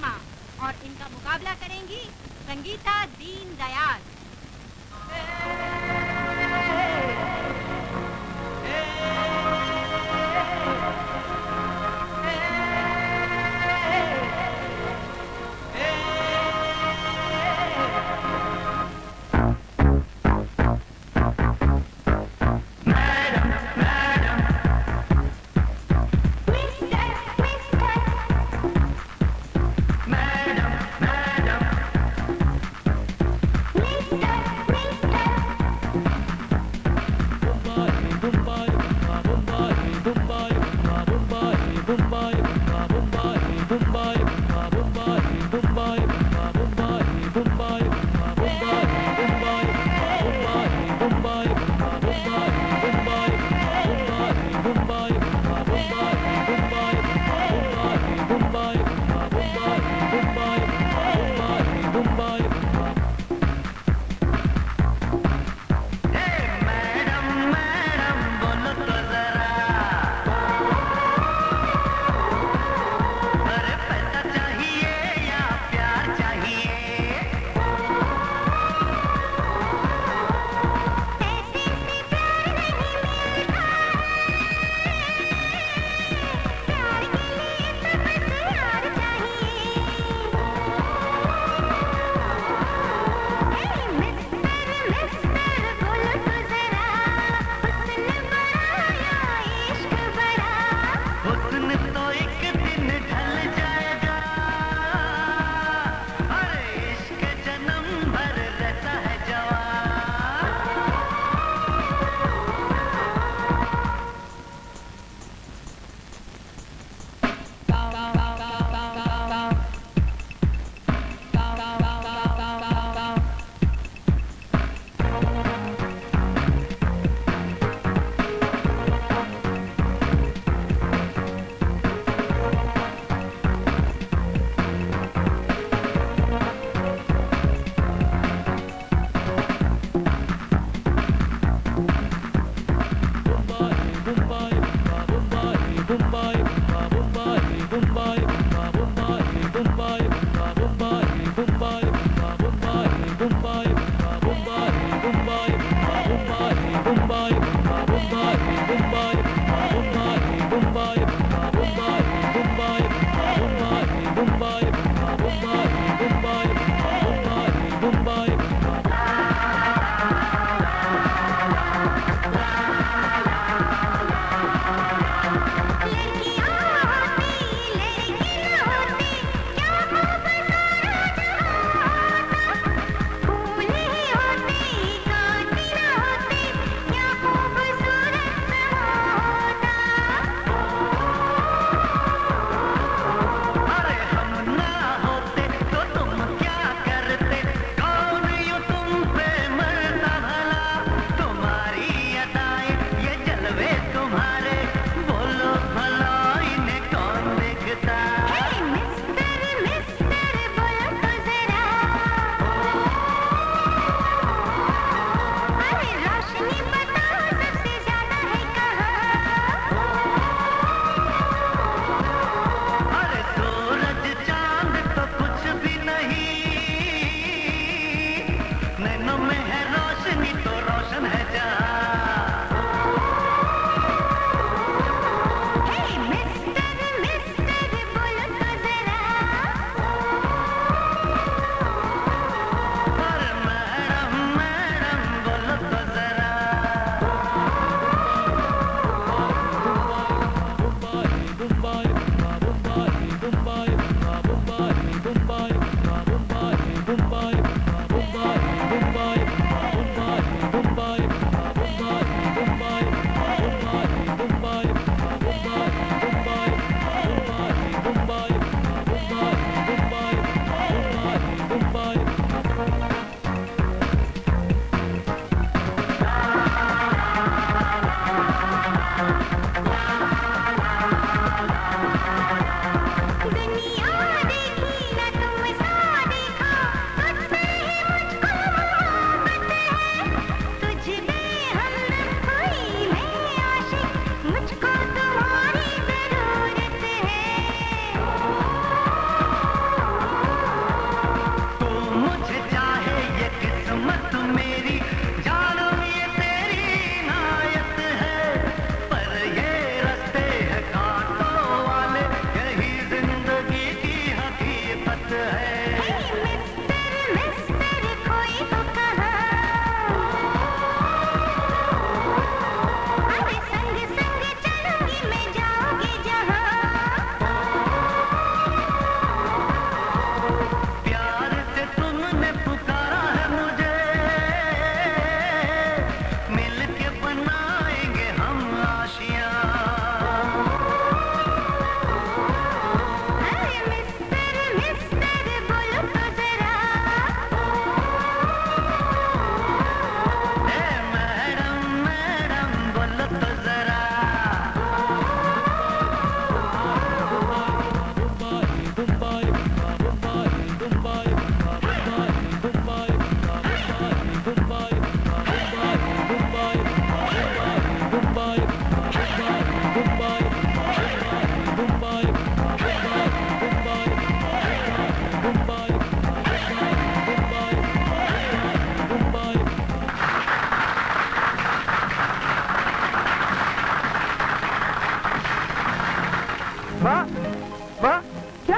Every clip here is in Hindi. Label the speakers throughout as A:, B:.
A: शर्मा और इनका मुकाबला करेंगी संगीता दीनदयाल।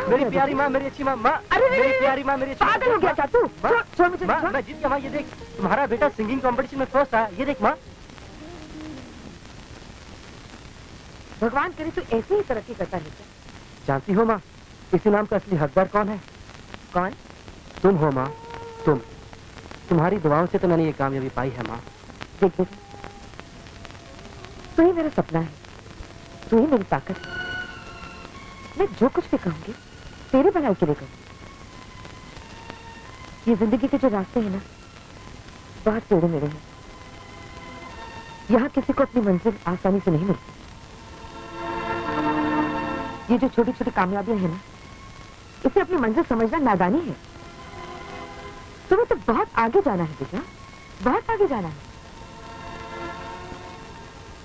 B: मेरी प्यारी माँ, मेरी अच्छी माँ,
C: अरे
B: मेरी प्यारी माँ, मेरी अच्छी
C: पागल हो गया क्या तू? छोड़ मुझे।
B: माँ, मैं जीत गया माँ, ये देख तुम्हारा बेटा सिंगिंग कंपटीशन में फर्स्ट आया, ये देख माँ।
C: भगवान करे तू ऐसे ही तरक्की करता रहता।
B: जानती हो माँ, इस इनाम का असली हकदार कौन है?
C: कौन?
B: तुम हो माँ, तुम। तुम्हारी दुआओं से तो मैंने ये कामयाबी पाई है माँ।
C: देख देख, तू ही मेरा सपना है, तू ही मेरी ताकत है। मैं जो कुछ भी कहूंगी तेरे भलाई के लिए कहूंगी। ये जिंदगी के जो रास्ते हैं ना, बहुत टेढ़े मेढ़े हैं। यहाँ किसी को अपनी मंजिल आसानी से नहीं मिलती। ये जो छोटी छोटी कामयाबियां हैं ना, इसे अपनी मंजिल समझना नादानी है। तुम्हें तो बहुत आगे जाना है बेटा, बहुत आगे जाना है।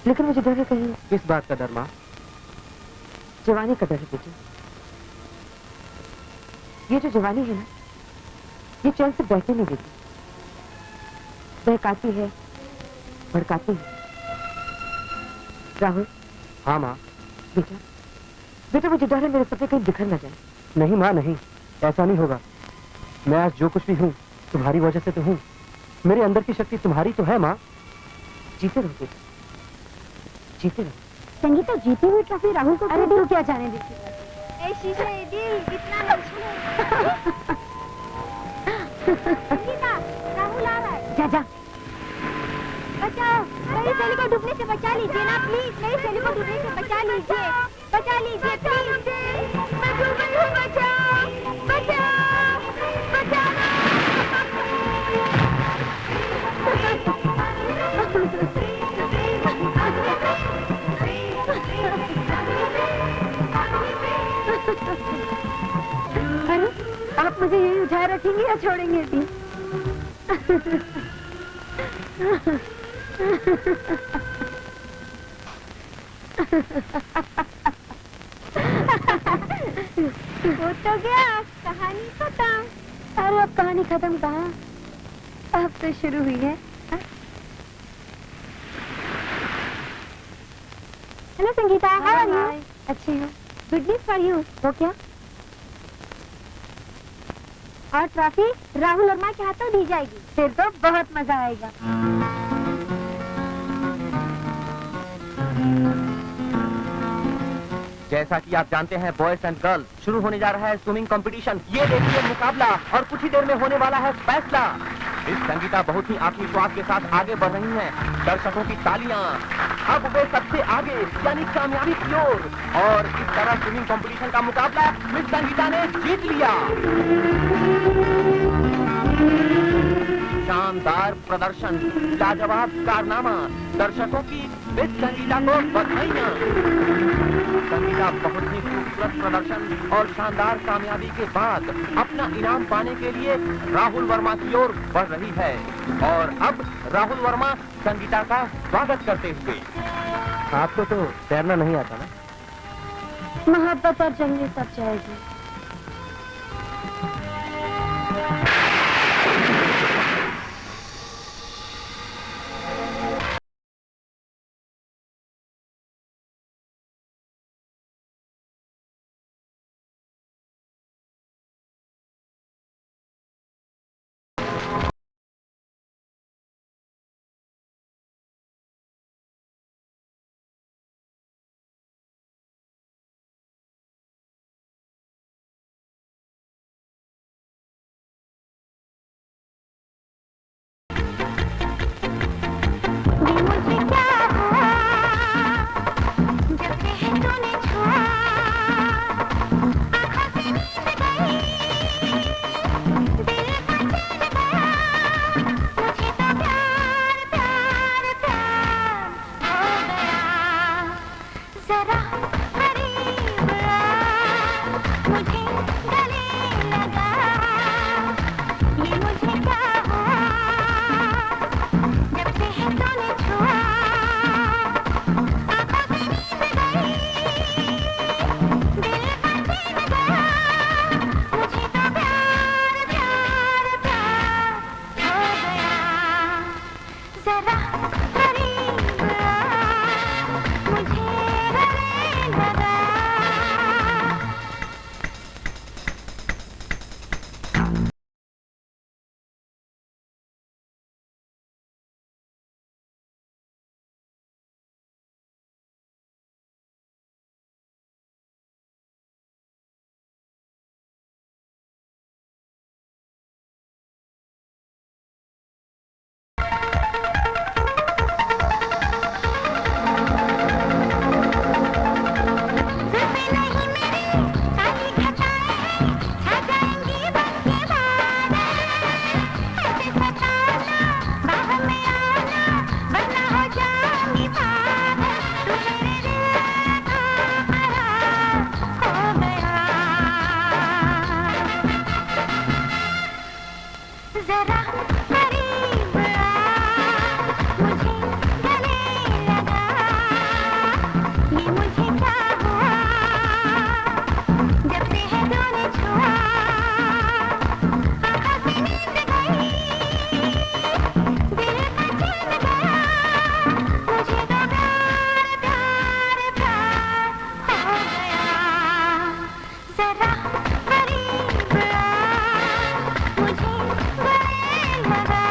C: लेकिन मुझे डर है कहीं।
B: किस बात का डर माँ?
C: जवानी का डर है बेटी। ये जो जवानी है ना, ये चैन से बैठने नहीं देती, बहकाती है, भड़काती है। राहुल।
B: हाँ माँ।
C: बेटा, बेटा मुझे डर है मेरे सपने कहीं बिखर न जाए।
B: नहीं माँ, नहीं, ऐसा नहीं होगा। मैं आज जो कुछ भी हूँ तुम्हारी वजह से तो हूँ। मेरे अंदर की शक्ति तुम्हारी तो है माँ।
C: जीते रहो बेटा, जीते रहो।
D: संगीता जीती हुई ट्रॉफी राहुल को।
C: अरे तू क्या जाने देती?
D: ए शीशे दिल इतना नहीं छू। संगीता, राहुल आ रहा है।
C: जा जा।
D: बचाओ, मेरी सहेली को डूबने से बचा लीजिए ना प्लीज। मेरी सहेली को डूबने से बचा लीजिए, बचा लीजिए प्लीज। मैं डूब रही हूँ, बचाओ, बचाओ, बचाओ।
C: अरे आप मुझे यही उठाए रखेंगे या छोड़ेंगे भी?
D: हो तो गया, कहानी खत्म।
C: अरे अब कहानी खत्म कहाँ, अब तो शुरू हुई है।
D: Hello Sangeeta, how are you?
C: अच्छी हूँ।
D: Good news for you.
C: वो क्या?
D: और ट्रॉफी राहुल वर्मा के हाथों दी जाएगी।
C: फिर तो बहुत मजा आएगा।
B: जैसा कि आप जानते हैं बॉयज एंड गर्ल्स, शुरू होने जा रहा है स्विमिंग कंपटीशन। ये देखिए मुकाबला, और कुछ ही देर में होने वाला है फैसला। इस संगीता बहुत ही आत्मविश्वास के साथ आगे बढ़ रही हैं। दर्शकों की तालियां। अब वे सबसे आगे, यानी कामयाबी की ओर। और इस तरह स्विमिंग कंपटीशन का मुकाबला मिस संगीता ने जीत लिया। शानदार प्रदर्शन, लाजवाब कारनामा, दर्शकों की मिस संगीता को बधाइयां। संगीता बहुत ही खूबसूरत प्रदर्शन और शानदार कामयाबी के बाद अपना इनाम पाने के लिए राहुल वर्मा की ओर बढ़ रही है। और अब राहुल वर्मा संगीता का स्वागत करते हुए। आपको तो तैरना नहीं आता ना?
D: मोहब्बत और जंगली सब जाएगी। जरा करीब आ, मुझे गले लगा, ये मुझे क्या हुआ, जब से है तूने छुआ, आँखों से नींद गई, दिल का चैन गया, मुझे तो प्यार प्यार प्यार हो गया। जरा करीब आ, मुझे गले लगा।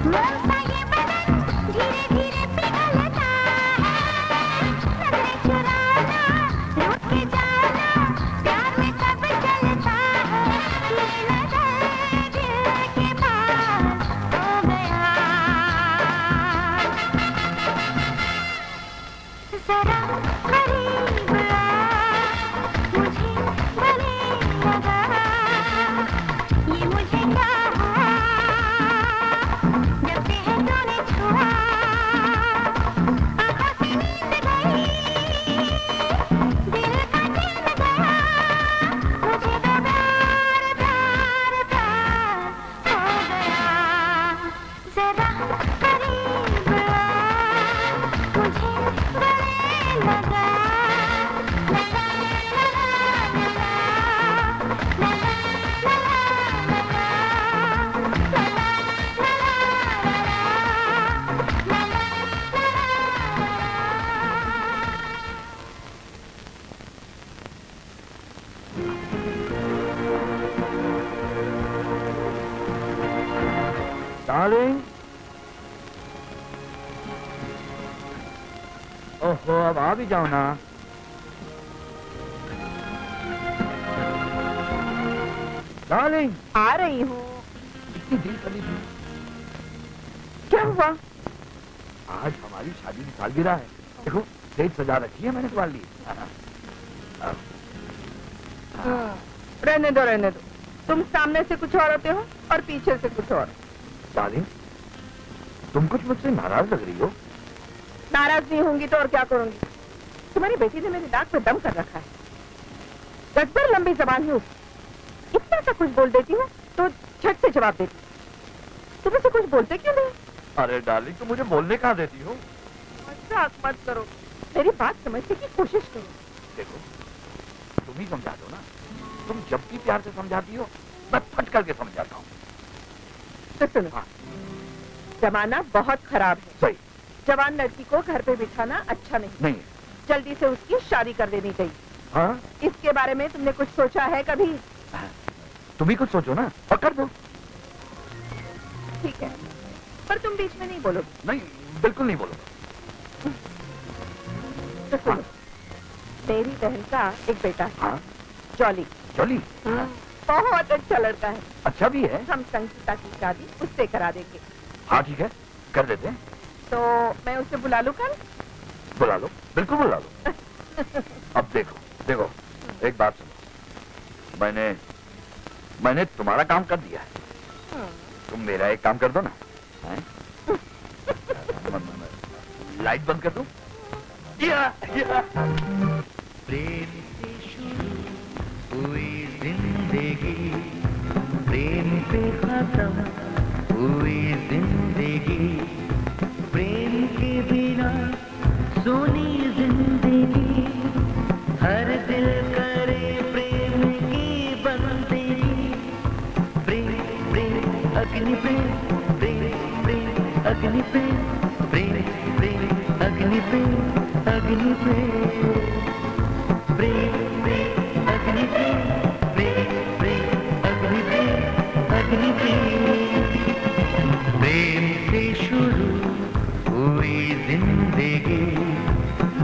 D: मौसा ये बदन धीरे धीरे पिघलता है, नजरें चुराना, रुक के जाना, प्यार में सब चलता है, ये नजर दिल के पास हो गया। जरा करीब आ, मुझे गले लगा, ये मुझे क्या हुआ, जब से है तूने छुआ, आँखों से नींद गई, दिल का चैन गया, मुझे तो प्यार प्यार प्यार हो गया। जरा करीब आ, मुझे गले लगा, ला ला ला ला ला ला, ला ला ला ला
B: डार्लिंग, ओहो अब आ भी जाओ ना। डार्लिंग,
C: आ रही हूँ।
B: इतनी देर कर ली थी।
C: क्या हुआ?
B: आज हमारी शादी की सालगिरह है, देखो डेट सजा रखी है मैंने तुम्हारे लिए।
C: रहने दो रहने दो, तुम सामने से कुछ और होते हो और पीछे से कुछ और।
B: डार्लिंग, तुम कुछ मुझसे नाराज लग रही हो।
C: नाराज नहीं होंगी तो और क्या करूंगी? तुम्हारी बेटी ने मेरी नाक पे दम कर रखा है। 10 बार लंबी जबान है उसकी, इतना सा कुछ बोल देती हूँ तो झट से जवाब देती। तुम उसे कुछ बोलते क्यों नहीं?
B: अरे डार्लिंग, तुम मुझे बोलने कहाँ देती हो?
C: मजाक मत करो, मेरी बात समझने की कोशिश करो।
B: देखो, तुम ही समझा दो ना। तुम जब भी प्यार से समझाती हो मैं फट करके समझ जाता हूँ।
C: तो सुनो,
B: हाँ।
C: जमाना बहुत खराब है।
B: सही।
C: जवान लड़की को घर पे बिठाना अच्छा नहीं।
B: नहीं।
C: जल्दी से उसकी शादी कर देनी चाहिए।
B: हाँ?
C: इसके बारे में तुमने कुछ सोचा है कभी?
B: तुम ही कुछ सोचो ना और कर दो।
C: ठीक है, पर तुम बीच में नहीं बोलो।
B: नहीं, बिल्कुल नहीं बोलो।
C: तो सुनो, मेरी बहन का एक बेटा है,
B: हाँ?
C: जॉली।
B: जॉली?
C: बहुत अच्छा लड़का है।
B: अच्छा भी है।
C: हम संगीता की शादी उससे करा देंगे।
B: हाँ ठीक है, कर देते हैं।
C: तो मैं उसे बुला लूं कल?
B: बुला लो, बिल्कुल बुला लो। अब देखो देखो, एक बात सुनो, मैंने तुम्हारा काम कर दिया है, तुम मेरा एक काम कर दो ना। लाइट बंद कर दो।
E: प्रेम से शुरू हुई जिंदगी, प्रेम पे खत्म हुई जिंदगी, प्रेम के बिना सोनी जिंदगी, हर दिल करे प्रेम की बंदगी, प्रेम प्रेम अग्नि प्रेम, प्रेम प्रेम अग्नि प्रेम, प्रेम प्रेम अग्नि प्रेम, अग्नि प्रेम, प्रेम प्रेम अग्नि प्रेम, प्रेम प्रेम अग्नि प्रेम, अग्नि प्रेम। प्रेम से शुरू हुई जिंदगी,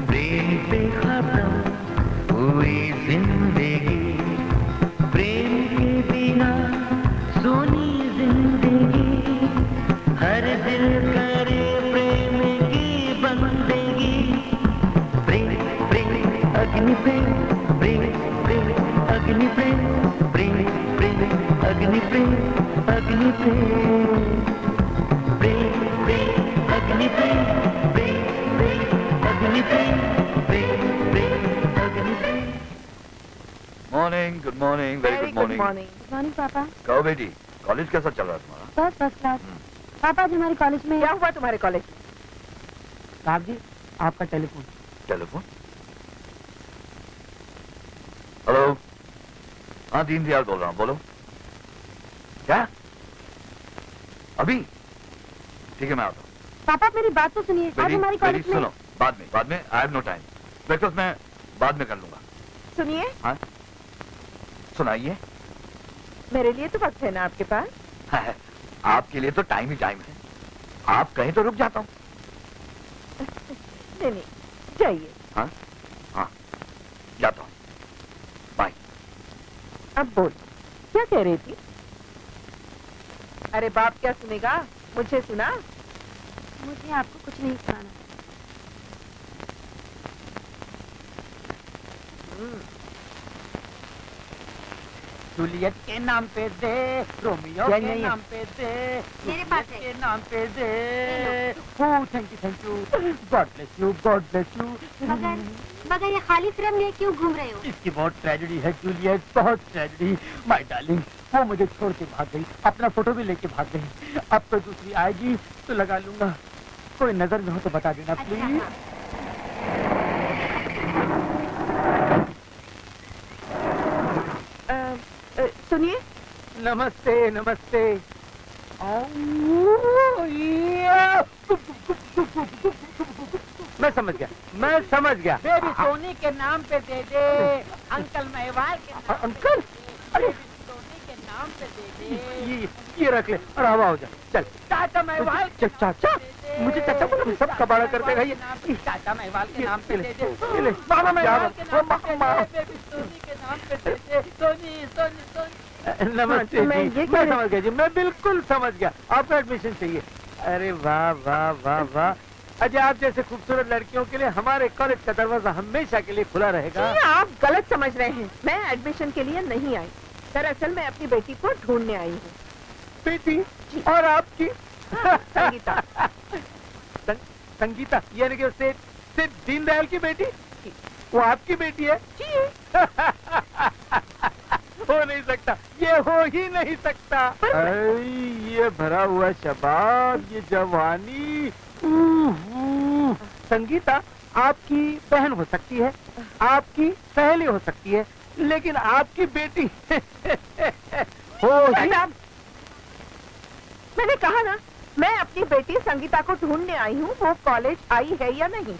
E: प्रेम पे खत्म हुई अग्नि प्रेम प्रेम प्रेम अग्नि प्रेम प्रेम प्रेम अग्नि प्रेम अग्नि प्रेम प्रेम प्रेम अग्नि प्रेम प्रेम प्रेम अग्नि प्रेम प्रेम प्रेम अग्नि प्रेम।
F: Morning, good morning, very good morning.
C: Morning.
D: Morning पापा।
F: कहो बेटी, कॉलेज कैसा चल रहा है तुम्हारा?
D: बस फर्स्ट क्लास। पापा आज हमारे कॉलेज में
C: क्या हुआ तुम्हारे कॉलेज?
G: साहब जी, आपका टेलीफोन।
F: टेलीफोन? हेलो, हाँ दीनदयाल बोल रहा हूँ, बोलो। क्या? अभी? ठीक है, मैं आता हूँ।
D: पापा मेरी बात तो सुनिए, आज हमारी कॉलेज में
F: सुनो, बाद में I have no time. Breakfast मैं बाद में कर लूंगा।
C: सुनिए।
F: हाँ, सुनाइए।
C: मेरे लिए तो वक्त है ना आपके पास?
F: आपके लिए तो टाइम ही टाइम है। आप कहीं तो रुक जाता हूँ।
C: नहीं नहीं, जाइए।
F: हाँ हाँ, जाता हूँ, बाय।
C: अब बोल, क्या कह रही थी? अरे बाप क्या सुनेगा, मुझे सुना।
D: मुझे आपको कुछ नहीं सुनाना।
G: जूलियट के नाम पे दे, रोमियो के नाम पे दे,
A: मेरे पास है।
G: के नाम पे दे। Oh thank you, God bless you, God bless you.
D: मगर ये खाली फ्रेम लिए क्यों घूम रहे हो?
G: इसकी बहुत ट्रेजेडी है जूलियट, बहुत ट्रेजेडी। माय डार्लिंग, वो मुझे छोड़ के भाग गई, अपना फोटो भी लेके भाग गई। अब तो दूसरी आएगी तो लगा लूंगा। कोई नजर में हो तो बता देना प्लीज।
C: सुनिए।
G: नमस्ते नमस्ते। मैं समझ गया। बेबी सोनी के नाम पे दे दे, अंकल मेहवाल के नाम अंकल, अरे सोनी के नाम पे दे दे। ये रख ले और हवा हो जा। चल टाटा मेहवाल। चाचा, मुझे चाचा बोला, सब कबाड़ा कर देगा ये। टाटा मेहवाल के नाम पे दे दे, मामा मेहवाल के नाम पे दे दे, बेबी सोनी के नाम पे दे दे। सोनी सोनी सोनी। नमस्ते
C: मैं
G: जी,
C: ये
G: मैं समझ गया जी, मैं बिल्कुल समझ गया। आपका एडमिशन चाहिए। अरे वाह वाह वाह वाह। अजय, आप जैसे खूबसूरत लड़कियों के लिए हमारे कॉलेज का दरवाजा हमेशा के लिए खुला रहेगा।
C: जी, आप गलत समझ रहे हैं। मैं एडमिशन के लिए नहीं आई, दरअसल मैं अपनी बेटी को ढूंढने आई हूँ।
G: बेटी? और आपकी?
C: संगीता।
G: संगीता यानी कि उससे दीनदयाल की बेटी? वो आपकी बेटी है? हो नहीं सकता, ये हो ही नहीं सकता। ये भरा हुआ शबाब, ये जवानी। संगीता आपकी बहन हो सकती है, आपकी सहेली हो सकती है, लेकिन आपकी बेटी हो ही।
C: मैंने कहा ना, मैं अपनी बेटी संगीता को ढूंढने आई हूँ। वो कॉलेज आई है या नहीं?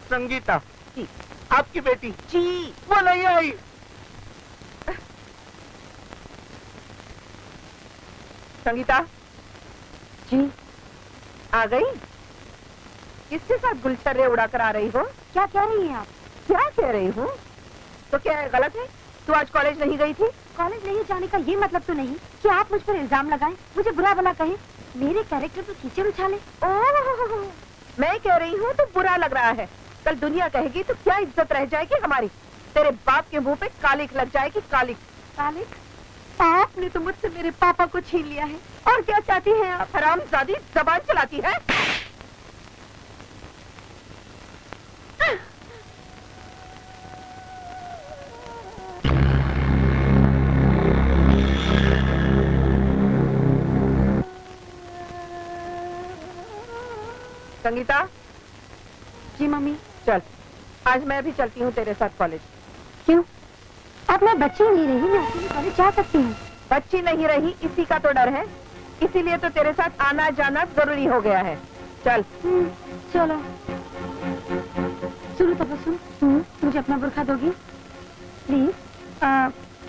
G: संगीता
C: जी।
G: आपकी बेटी?
C: जी।
G: वो नहीं आई।
C: संगीता
D: जी।
C: आ गई? किसके साथ गुलछर्रे उड़ाकर आ रही हो?
D: क्या कह रही हैं आप?
C: क्या कह रही हूँ? तो क्या है, गलत है? तू आज कॉलेज नहीं गई थी?
D: कॉलेज नहीं जाने का ये मतलब तो नहीं कि आप मुझ पर इल्जाम लगाएं, मुझे बुरा भला कहें, मेरे कैरेक्टर पर कीचड़ उछालें।
C: ओह, मैं कह रही हूँ तो बुरा लग रहा है। कल दुनिया कहेगी तो क्या इज्जत रह जाएगी हमारी? तेरे बाप के मुंह पे कालिक लग जाएगी, कालिक।
D: कालिक?
C: आपने तो मुझसे मेरे पापा को छीन लिया है। और क्या चाहती हैं आप? हरामजादी, जबान चलाती है। संगीता।
D: जी मम्मी।
C: चल, आज मैं भी चलती हूँ तेरे साथ कॉलेज।
D: क्यों? अब मैं बच्ची नहीं रही, मैं अकेले कॉलेज जा सकती हूँ।
C: बच्ची नहीं रही, इसी का तो डर है, इसीलिए तो तेरे साथ आना जाना जरूरी हो गया है। चल।
D: चलो। सुनो तबस्सुम, मुझे अपना बुर्खा दोगी प्लीज?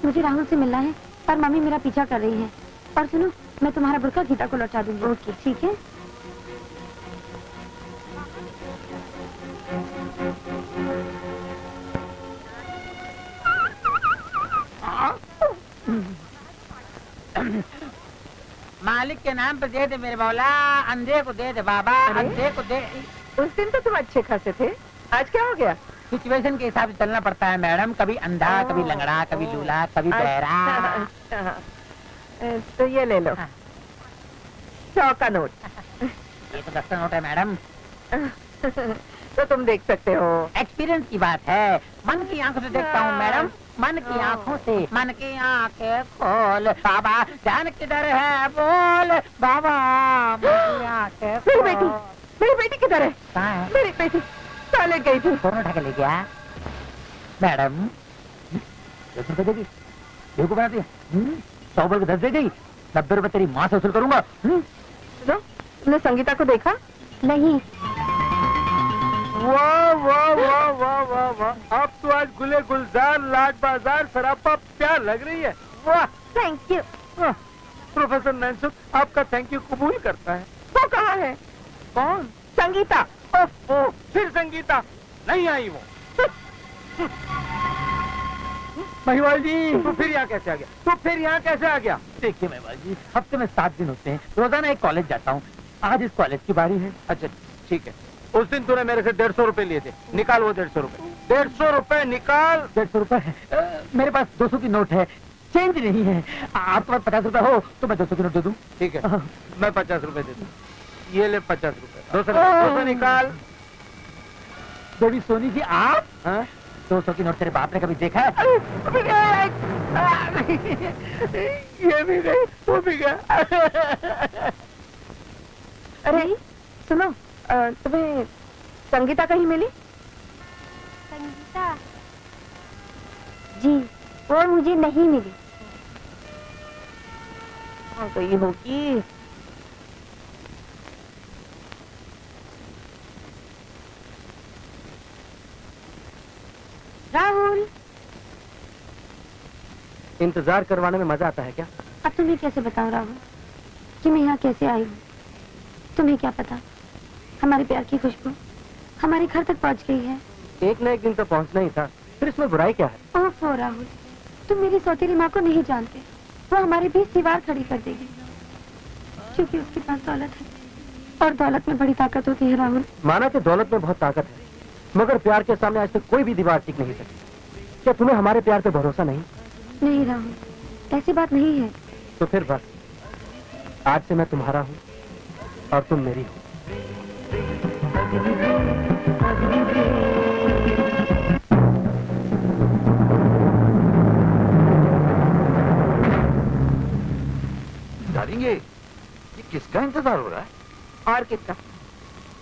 D: मुझे राहुल से मिलना है और मम्मी मेरा पीछा कर रही है। और सुनो, मैं तुम्हारा बुर्खा गीता को लौटा दूंगी। ओके, ठीक है।
G: मालिक के नाम पे दे दे मेरे मौला, अंधे को दे दे बाबा, अंधे को दे।
C: उस दिन तो तुम अच्छे खासे थे, आज क्या हो गया?
G: सिचुएशन के हिसाब से चलना पड़ता है मैडम, कभी अंधा, कभी लंगड़ा, कभी लूला, कभी बहरा।
C: अच्छा, तो ये ले लो, 100 का नोट।
G: ये तो 10 का नोट है मैडम।
C: तो तुम देख सकते हो।
G: एक्सपीरियंस की बात है, मन की आंखों से देखता हूँ मैडम, मन की आंखों से। मन की आंखें खोल बाबा, जान किधर है बोल बाबा, मन की आंखें
C: मेरी बेटी, मेरी बेटी किधर है?
G: कहाँ है?
C: मेरी बेटी टॉयलेट गई थी।
G: फोन उठा के ले गया मैडम। 10 रुपए देगी, देखो बनाती है। 100 रुपए 10 दे गई, 90 रुपए तेरी माँ से वसूल करूंगा।
C: सुनो, तुमने संगीता को देखा?
D: नहीं।
H: वाह वाह वाह वाह वाह वाह, आप तो आज गुले गुलजार लाट बाजार सरापा प्यार लग रही है। वाह,
D: थैंक यू।
H: प्रोफेसर नैनसुख आपका थैंक यू कबूल करता है।
C: वो कहाँ है?
H: कौन?
C: संगीता।
H: ओह, फिर संगीता नहीं आई वो।
G: महिवाल जी,
H: तो फिर यहाँ कैसे आ गया? तो फिर यहाँ कैसे आ गया?
G: देखिए महिवाल जी, हफ्ते में 7 दिन होते हैं, रोजाना एक कॉलेज जाता हूँ, आज इस कॉलेज की बारी है।
H: अच्छा ठीक है, उस दिन तूने मेरे से 150 रुपए लिए थे, निकाल वो 150 रुपए। 150 रुपए निकाल।
G: 150 रुपए है मेरे पास, 200 की नोट है, चेंज नहीं है। आपके पास 50 रुपए हो तो मैं 200 की नोट दे दूँ।
H: ठीक है, मैं 50 रुपए दे दूँ। ये ले 50 रुपए, 200 निकाल।
G: देवी सोनी जी आप?
H: हाँ?
G: 200 की नोट तेरे बाप ने कभी देखा है?
H: ये भी गई, वो भी गया।
C: अरे सुनो, तुम्हें संगीता कहीं मिली?
D: संगीता जी, वो मुझे नहीं मिली।
C: हाँ गई होगी।
D: राहुल,
H: इंतजार करवाने में मजा आता है क्या?
D: अब तुम्हें कैसे बताऊं राहुल कि मैं यहाँ कैसे आई हूँ? तुम्हें क्या पता, हमारे प्यार की खुशबू हमारे घर तक पहुँच गई है।
H: एक न एक दिन तो पहुंचना ही था, फिर इसमें बुराई क्या है?
D: ओफो राहुल, तुम मेरी सौतेली माँ को नहीं जानते, वो हमारे बीच दीवार खड़ी कर देगी, क्योंकि उसके पास दौलत है और दौलत में बड़ी ताकत होती है। राहुल,
H: माना कि दौलत में बहुत ताकत है, मगर प्यार के सामने आज तक कोई भी दीवार टिक नहीं सकी। क्या तुम्हें हमारे प्यार पे भरोसा नहीं?
D: नहीं राहुल, ऐसी बात नहीं है।
H: तो फिर बस, आज से मैं तुम्हारा हूँ और तुम मेरी हो।
F: डालेंगे, ये किसका इंतजार हो रहा है?
C: और किसका?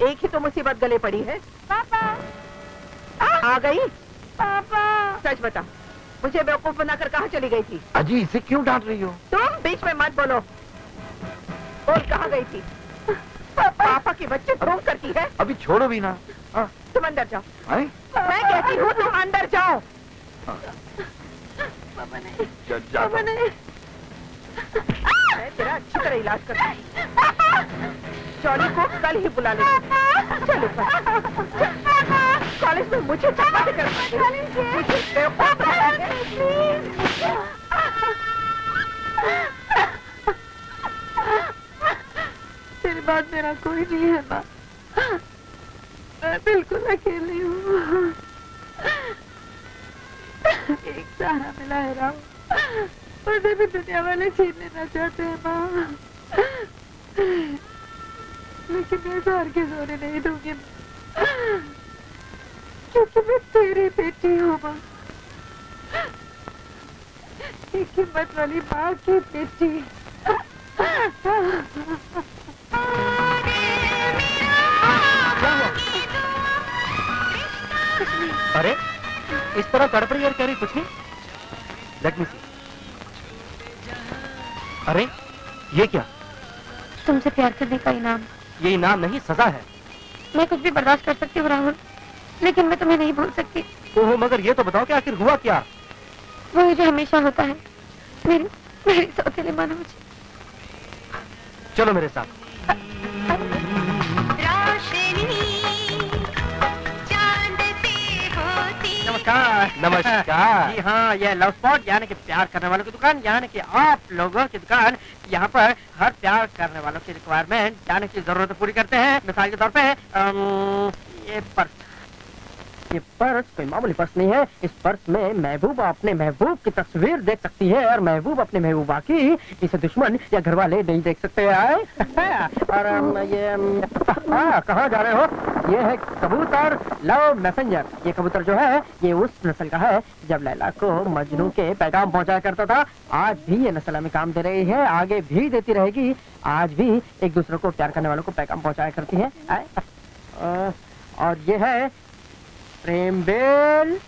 C: एक ही तो मुसीबत गले पड़ी है।
D: पापा,
C: आ गई?
D: पापा,
C: सच बता, मुझे बेवकूफ बनाकर कहाँ चली गई थी?
F: अजी, इसे क्यों डांट रही हो?
C: तुम बीच में मत बोलो। बोल, कहाँ गई थी? पापा की बच्चे ढोंग करती है।
F: अभी छोड़ो भी ना।
C: तुम अंदर जाओ।
F: आए?
C: मैं कहती हूँ तुम अंदर जाओ।
F: जाता हूँ।
C: मैं तेरा अच्छी तरह इलाज करती हूँ। जॉनी को कल ही बुला ले। चलो कॉलेज में मुझे चपाती करवाएंगे। मुझे बेवकूफ बनाएंगे। तेरे बाद मेरा कोई नहीं है माँ, मैं बिल्कुल अकेली हूँ। एक सहारा मिला है राम, उसे भी दुनिया वाले छीन लेना चाहते हैं माँ, लेकिन मैं हार के सोने नहीं दूंगी क्योंकि मैं तेरी बेटी हूँ माँ, एक हिम्मत वाली माँ की बेटी।
H: अरे इस तरह तड़प रही है, कह रही कुछ नहीं। लेट मी सी। अरे ये क्या?
D: तुमसे प्यार करने का इनाम।
H: ये इनाम नहीं, सजा है।
D: मैं कुछ भी बर्दाश्त कर सकती हूँ राहुल, लेकिन मैं तुम्हें नहीं भूल सकती।
H: ओहो, मगर ये तो बताओ कि आखिर हुआ क्या?
D: वही जो हमेशा होता है, मेरी सौतेली मनोज।
H: चलो मेरे साथ।
G: नमस्कार।
H: नमस्कार।
G: जी हाँ, ये लव स्पॉट यानी कि प्यार करने वालों की दुकान, यानी कि आप लोगों की दुकान। यहाँ पर हर प्यार करने वालों की रिक्वायरमेंट यानी कि जरूरत पूरी करते हैं। मिसाल के तौर पे ये पर्स, ये पर्स कोई मामूली पर्स नहीं है। इस पर्स में महबूबा अपने महबूब की तस्वीर देख सकती है और महबूब अपने महबूबा की। इसे दुश्मन या घर वाले नहीं देख सकते हैं। और ये कहाँ जा रहे हो? ये है कबूतर लव मैसेंजर। ये कबूतर जो है ये उस नस्ल का है जब लैला को मजनू के पैगाम पहुंचाया करता था। आज भी ये नस्ल हमें काम दे रही है, आगे भी देती रहेगी। आज भी एक दूसरे को प्यार करने वालों को पैगाम पहुंचाया करती है। और ये है प्रेम बेल।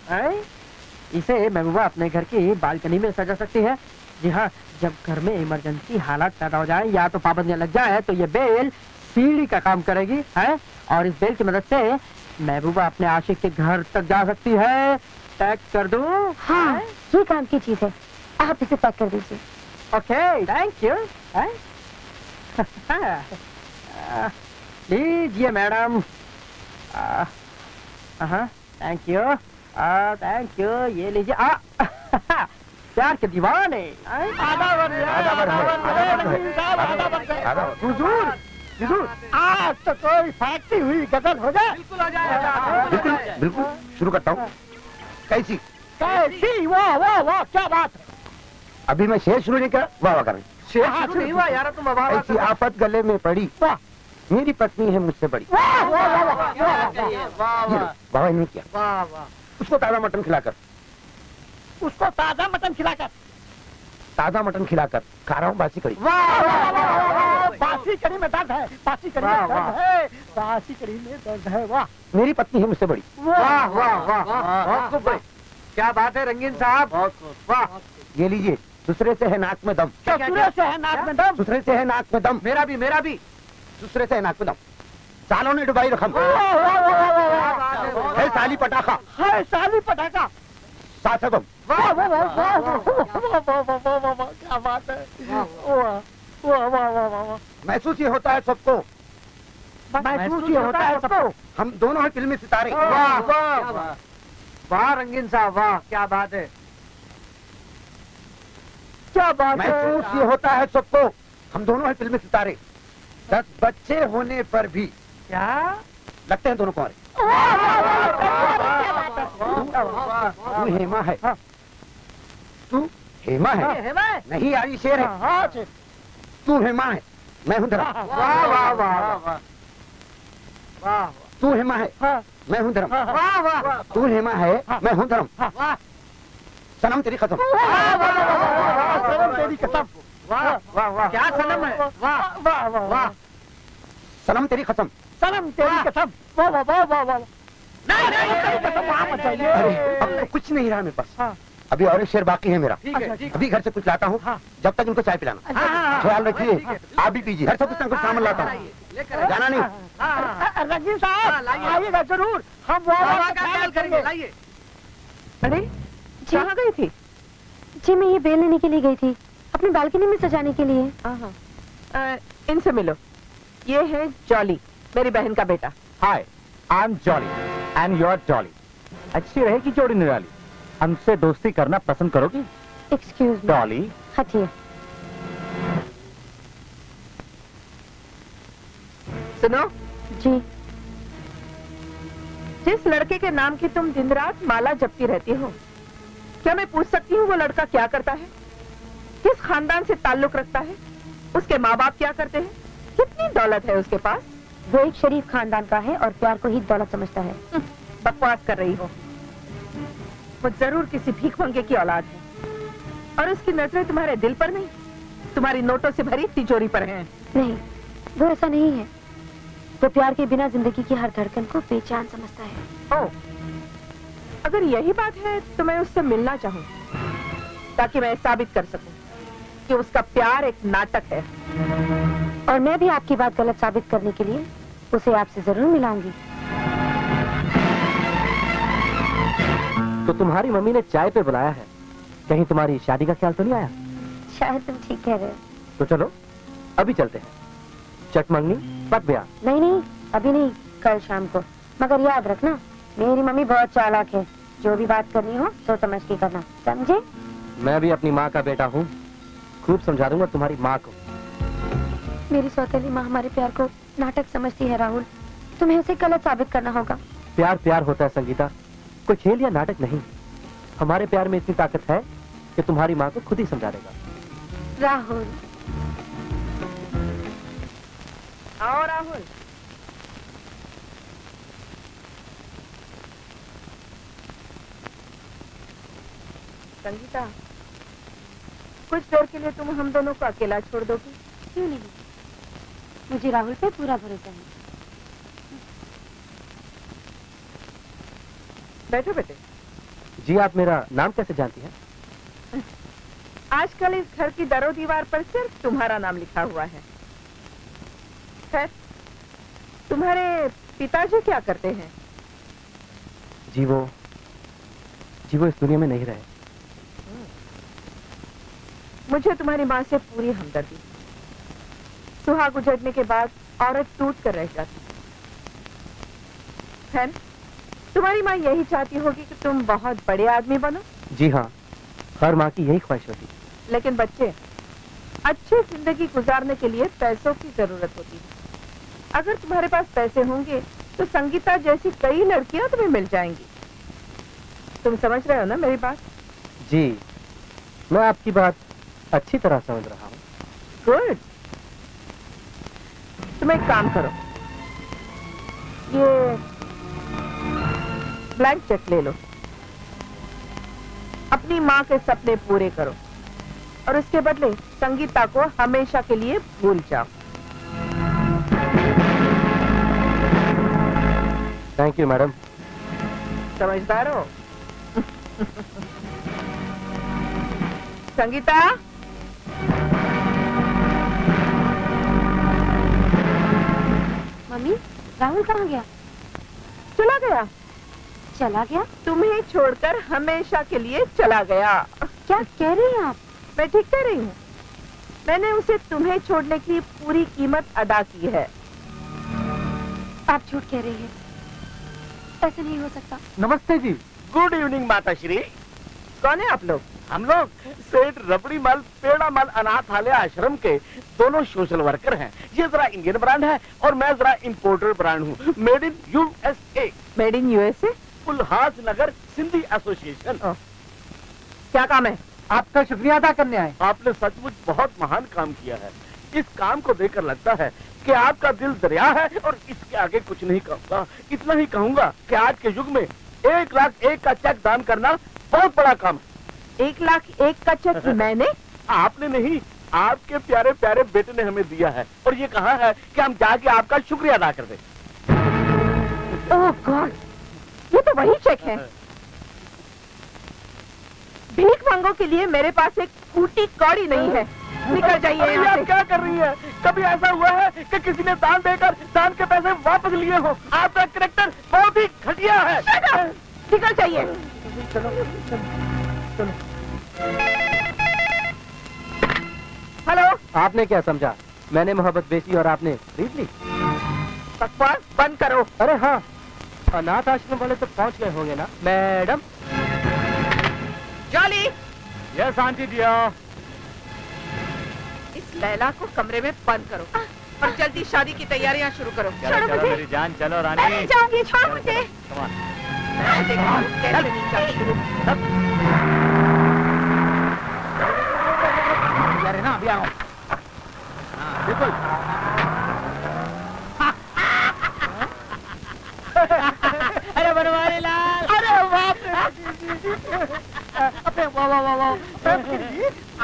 G: इसे महबूबा अपने घर की बालकनी में सजा सकती है। जी हाँ, जब घर में इमरजेंसी हालात पैदा हो जाए या तो पाबंदियां लग जाए तो ये बेल सीढ़ी का काम करेगी है। और इस बेल की मदद से महबूबा अपने आशिक के घर तक जा सकती है। पैक कर दूं?
D: हाँ, ये काम की चीज है, आप इसे पैक कर दीजिए।
G: Okay, thank you. लीजिए madam. Thank you, thank you. ये लीजिए। प्यार के दीवाने। हुजूर, हुजूर, आज तो कोई फैक्ट्री हुई गजल हो जाए।
H: बिल्कुल हो जाए।
B: बिल्कुल बिल्कुल शुरू करता हूँ। कैसी?
G: कैसी? वाह वाह वाह, क्या बात है।
B: अभी मैं शेर शुरू नहीं कर, वाह वाह करें।
H: शेर शुरू नहीं हुआ यार, तुम आवाज
B: ऐसी आफत गले में पड़ी,
G: वाह
B: मेरी पत्नी है मुझसे बड़ी।
G: वाह वाह वाह वाह वाह
B: वाह नहीं किया।
G: वाह वाह।
B: उसको ताजा मटन खिलाकर,
G: उसको ताजा मटन खिलाकर,
B: ताजा मटन खिलाकर खा रहा हूँ बासी कड़ी।
G: वाह वाह वाह वाह, बासी कड़ी में दर्द है, बासी कड़ी में दर्द है, बासी कड़ी में दर्द है। वाह,
B: मेरी पत्नी है मुझसे बड़ी।
G: वाह वाह वाह,
H: बहुत खूब भाई, क्या बात है रंगीन साहब। बहुत खूब।
G: वाह।
B: ये लीजिए, दूसरे से है नाक में दम।
G: दूसरे से है नाक में दम।
B: दूसरे से है नाक में दम।
H: मेरा भी, मेरा भी।
B: दूसरे से है नाक में दम। सालों ने डुबाई रखम है साली पटाखा,
G: है साली पटाखा।
B: साथ बम।
G: वाह वाह वाह वाह वाह वाह वाह वाह, क्या बात है। वाह वाह वाह वाह वाह।
B: महसूस ये होता है सबको,
G: महसूस ये होता है सबको,
B: हम दोनों हैं फिल्मी सितारे।
H: वाह वाह वाह, वाह रंगीन साहब, वाह क्या बात है।
G: क्या बात है।
B: महसूस ये होता है सबको, हम दोनों हैं फिल्मी सितारे। 10 बच्चे होने पर भी
G: क्या
B: लगते हैं दोनों कुंवारे। तू हेमा है, तू हेमा है, नहीं आरी शेर है। तू हेमा है, मैं हूँ धर्म।
H: वाह वाह वाह वाह वाह।
B: तू हेमा है, मैं हूँ धर्म।
H: वाह वाह।
B: तू हेमा है, मैं हूँ धर्म।
H: वाह
B: सनम तेरी कसम।
G: सनम तेरी कसम।
H: वाह वाह वाह, क्या सनम है। वाह
G: वाह वाह वाह,
B: सनम तेरी कसम।
G: सनम तेरी कसम। वाह वाह वाह वाह वाह। नहीं तेरी कसम वहाँ मत जाइए।
B: अरे अब तो कुछ नहीं रहा मेरे पास, अभी और एक शेर बाकी है मेरा।
H: ठीक है, ठीक है।
B: अभी घर से कुछ लाता हूँ, जब तक इनको चाय पिलाना। ख्याल रखिए, आप भी पीजिए। घर से कुछ ना कुछ सामान लाता हूँ, जाना नहीं।
G: रंगीन साहब आइएगा जरूर, हम
H: वाह का ख्याल करेंगे। लाइए।
C: अरे कहाँ गई थी?
D: जी मैं ये बेल लेने के लिए गई थी, अपनी बालकनी में सजाने के लिए।
C: इनसे मिलो, ये है जॉली, मेरी बहन का बेटा।
I: Hi, I am Jolly and you are Jolly. अच्छी रहेगी जोड़ी निराली, हमसे दोस्ती करना पसंद करोगी?
D: Excuse me.
I: डॉली।
D: हटिए।
C: सुनो
D: जी।
C: जिस लड़के के नाम की तुम दिन रात माला जपती रहती हो, क्या मैं पूछ सकती हूँ वो लड़का क्या करता है, किस खानदान से ताल्लुक रखता है, उसके माँ बाप क्या करते हैं, कितनी दौलत है उसके पास?
D: वो एक शरीफ खानदान का है और प्यार को ही दौलत समझता है।
C: बकवास कर रही हो, वो जरूर किसी भीख मंगे की औलाद है और उसकी नजरें तुम्हारे दिल पर नहीं, तुम्हारी नोटों से भरी तिजोरी पर हैं।
D: नहीं, वो ऐसा नहीं है। वो प्यार के बिना जिंदगी की हर धड़कन को बेचैन समझता है।
C: ओह, अगर यही बात है तो मैं उससे मिलना चाहूँ ताकि मैं साबित कर सकूं कि उसका प्यार एक नाटक है।
D: और मैं भी आपकी बात गलत साबित करने के लिए उसे आपसे जरूर मिलाऊंगी।
I: तो तुम्हारी मम्मी ने चाय पे बुलाया है, कहीं तुम्हारी शादी का ख्याल तो नहीं आया?
D: शायद तुम ठीक कह रहे हो।
I: तो चलो अभी चलते हैं, चटमंगनी पट ब्याह।
D: नहीं नहीं, अभी नहीं, कल शाम को। मगर याद रखना, मेरी मम्मी बहुत चालाक है, जो भी बात करनी हो तो समझ के करना, समझे?
I: मैं भी अपनी माँ का बेटा हूँ, खूब समझा दूंगा तुम्हारी माँ को।
D: मेरी सौतेली माँ हमारे प्यार को नाटक समझती है राहुल, तुम्हें उसे गलत साबित करना होगा।
I: प्यार प्यार होता है संगीता, कोई खेल या नाटक नहीं। हमारे प्यार में इतनी ताकत है कि तुम्हारी माँ को खुद ही समझा देगा।
D: राहुल,
C: आओ राहुल। संगीता, कुछ देर के लिए तुम हम दोनों को अकेला छोड़ दोगी?
D: क्यों नहीं? मुझे राहुल पे पूरा भरोसा है।
C: बैठो बेटे।
I: जी, आप मेरा नाम कैसे जानती हैं?
C: आजकल इस घर की दरो दीवार पर सिर्फ तुम्हारा नाम लिखा हुआ है। खैर, तुम्हारे पिताजी क्या करते हैं?
I: जी वो इस दुनिया में नहीं रहे।
C: मुझे तुम्हारी माँ से पूरी हमदर्दी। सुहाग उजड़ने के बाद औरत टूट कर रह जाती। खैर, तुम्हारी माँ यही चाहती होगी कि तुम बहुत बड़े आदमी बनो।
I: जी हाँ, हर माँ की यही ख्वाहिश होती।
C: लेकिन बच्चे, अच्छी जिंदगी गुजारने के लिए पैसों की जरूरत होती है। अगर तुम्हारे पास पैसे होंगे तो संगीता जैसी कई लड़कियां तुम्हें मिल जाएंगी। तुम समझ रहे हो ना मेरी बात?
I: जी, मैं आपकी बात अच्छी तरह समझ रहा हूँ।
C: गुड। तुम एक काम करो, ये ब्लैंक चेक ले लो, अपनी माँ के सपने पूरे करो और उसके बदले संगीता को हमेशा के लिए भूल जाओ।
I: Thank you madam.
C: समझदार हो। संगीता,
D: मम्मी, राहुल कहाँ गया?
C: चला गया।
D: चला गया?
C: तुम्हें छोड़कर हमेशा के लिए चला गया।
D: क्या कह रही हैं आप?
C: मैं ठीक कह रही हूँ। मैंने उसे तुम्हें छोड़ने की पूरी कीमत अदा की है।
D: आप झूठ कह रही हैं। ऐसा नहीं हो सकता।
H: नमस्ते जी। गुड इवनिंग माता श्री।
C: कौन है आप लोग?
H: हम लोग सेठ रबड़ीमल पेड़ामल अनाथालय आश्रम के दोनों सोशल वर्कर हैं। ये जरा इंडियन ब्रांड है और मैं जरा इंपोर्टर ब्रांड हूँ। Made in USA.
C: Made in USA?
H: Ulhas Nagar Sindhi association.
C: क्या काम है?
H: आपका शुक्रिया अदा करने आए। आपने सचमुच बहुत महान काम किया है। इस काम को देखकर लगता है कि आपका दिल दरिया है और इसके आगे कुछ नहीं कहूँगा। इतना ही कहूँगा कि आज के युग में 1 लाख 1 का चेक दान करना बहुत बड़ा काम है।
C: 1 लाख 1 का चेक मैंने?
H: आपने नहीं, आपके प्यारे प्यारे बेटे ने हमें दिया है और ये कहा है कि हम जाके आपका शुक्रिया अदा कर दें।
C: ओह गॉड, ये तो वही चेक है। भीख मांगो के लिए मेरे पास एक फूटी कौड़ी नहीं है। निकल जाइए यहाँ से।
H: आप क्या कर रही है? कभी ऐसा हुआ है कि किसी ने दान देकर दान के पैसे वापस लिए हो? आपका कैरेक्टर बहुत ही घटिया है।
C: निकल जाइए।
H: चलो चलो।
C: हेलो।
I: आपने क्या समझा? मैंने मोहब्बत बेची और आपने खरीद ली?
C: बकवास बंद करो।
I: अरे हाँ, अनाथ आश्रम वाले तो पहुंच गए होंगे ना madam?
C: Jolly.
I: Yes auntie dear.
C: इस लैला को कमरे में बंद करो और जल्दी शादी की तैयारियां शुरू करो।
I: चलो चलो मेरी जान, चलो रानी।
D: मैं नहीं जाऊंगी, छोड़ो मुझे।
C: मैं देखूं कैसे नहीं जाती।
G: यार है ना, अभी आओ। हाँ, बिल्कुल। अरे बनवारी लाल, अरे बाप रे। अबे वाह वाह वाह वाह।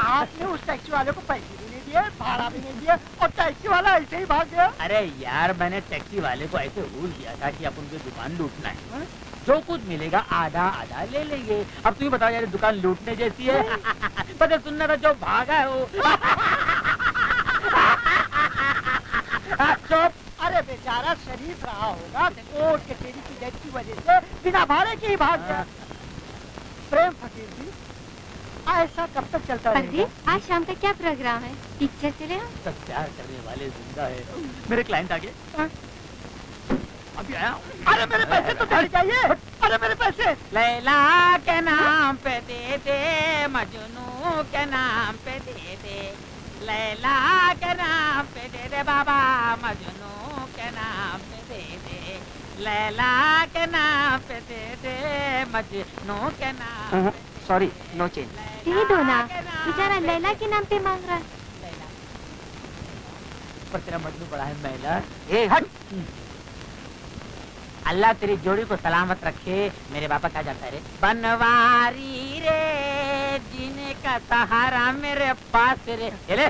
G: आपने उस टैक्सी वाले को पैसे भी नहीं दिए, भाड़ा भी नहीं दिया और टैक्सी वाला ऐसे ही भाग गया। अरे यार, मैंने टैक्सी वाले को ऐसे रूल दिया था कि अपन की दुकान लूटना है, जो कुछ मिलेगा आधा आधा ले लेंगे। अब तू ही बता यार, दुकान लूटने जैसी है? पता सुनना था, जो भागा है वो। चुप। अरे बेचारा शरीफ रहा होगा, कोर्ट कचहरी की डेट की वजह से बिना भाड़े के ही भाग गया। प्रेम फकीर जी, ऐसा कब तक चलता रहेगा?
D: आज शाम का क्या प्रोग्राम है? पिक्चर चले हम?
G: सब प्यार करने वाले जिंदा है। मेरे क्लाइंट आ गए, अभी आया। अरे मेरे पैसे तो दे चाहिए। अरे मेरे पैसे। लैला के नाम पे दे दे, मजनू के नाम पे दे दे, लैला के नाम पे दे दे बाबा, मजनू के नाम पे दे दे, लैला के नाम पे दे दे मजनू के नाम।
B: Sorry, no change.
D: दे दो ना, बेचारा लैला के नाम पे मांग रहा है।
G: पर तेरा मजनू बड़ा है मैला। ए हट। अल्लाह तेरी जोड़ी को सलामत रखे। मेरे पापा क्या जाता है रे? बनवारी रे जीने का सहारा मेरे पास रे। ले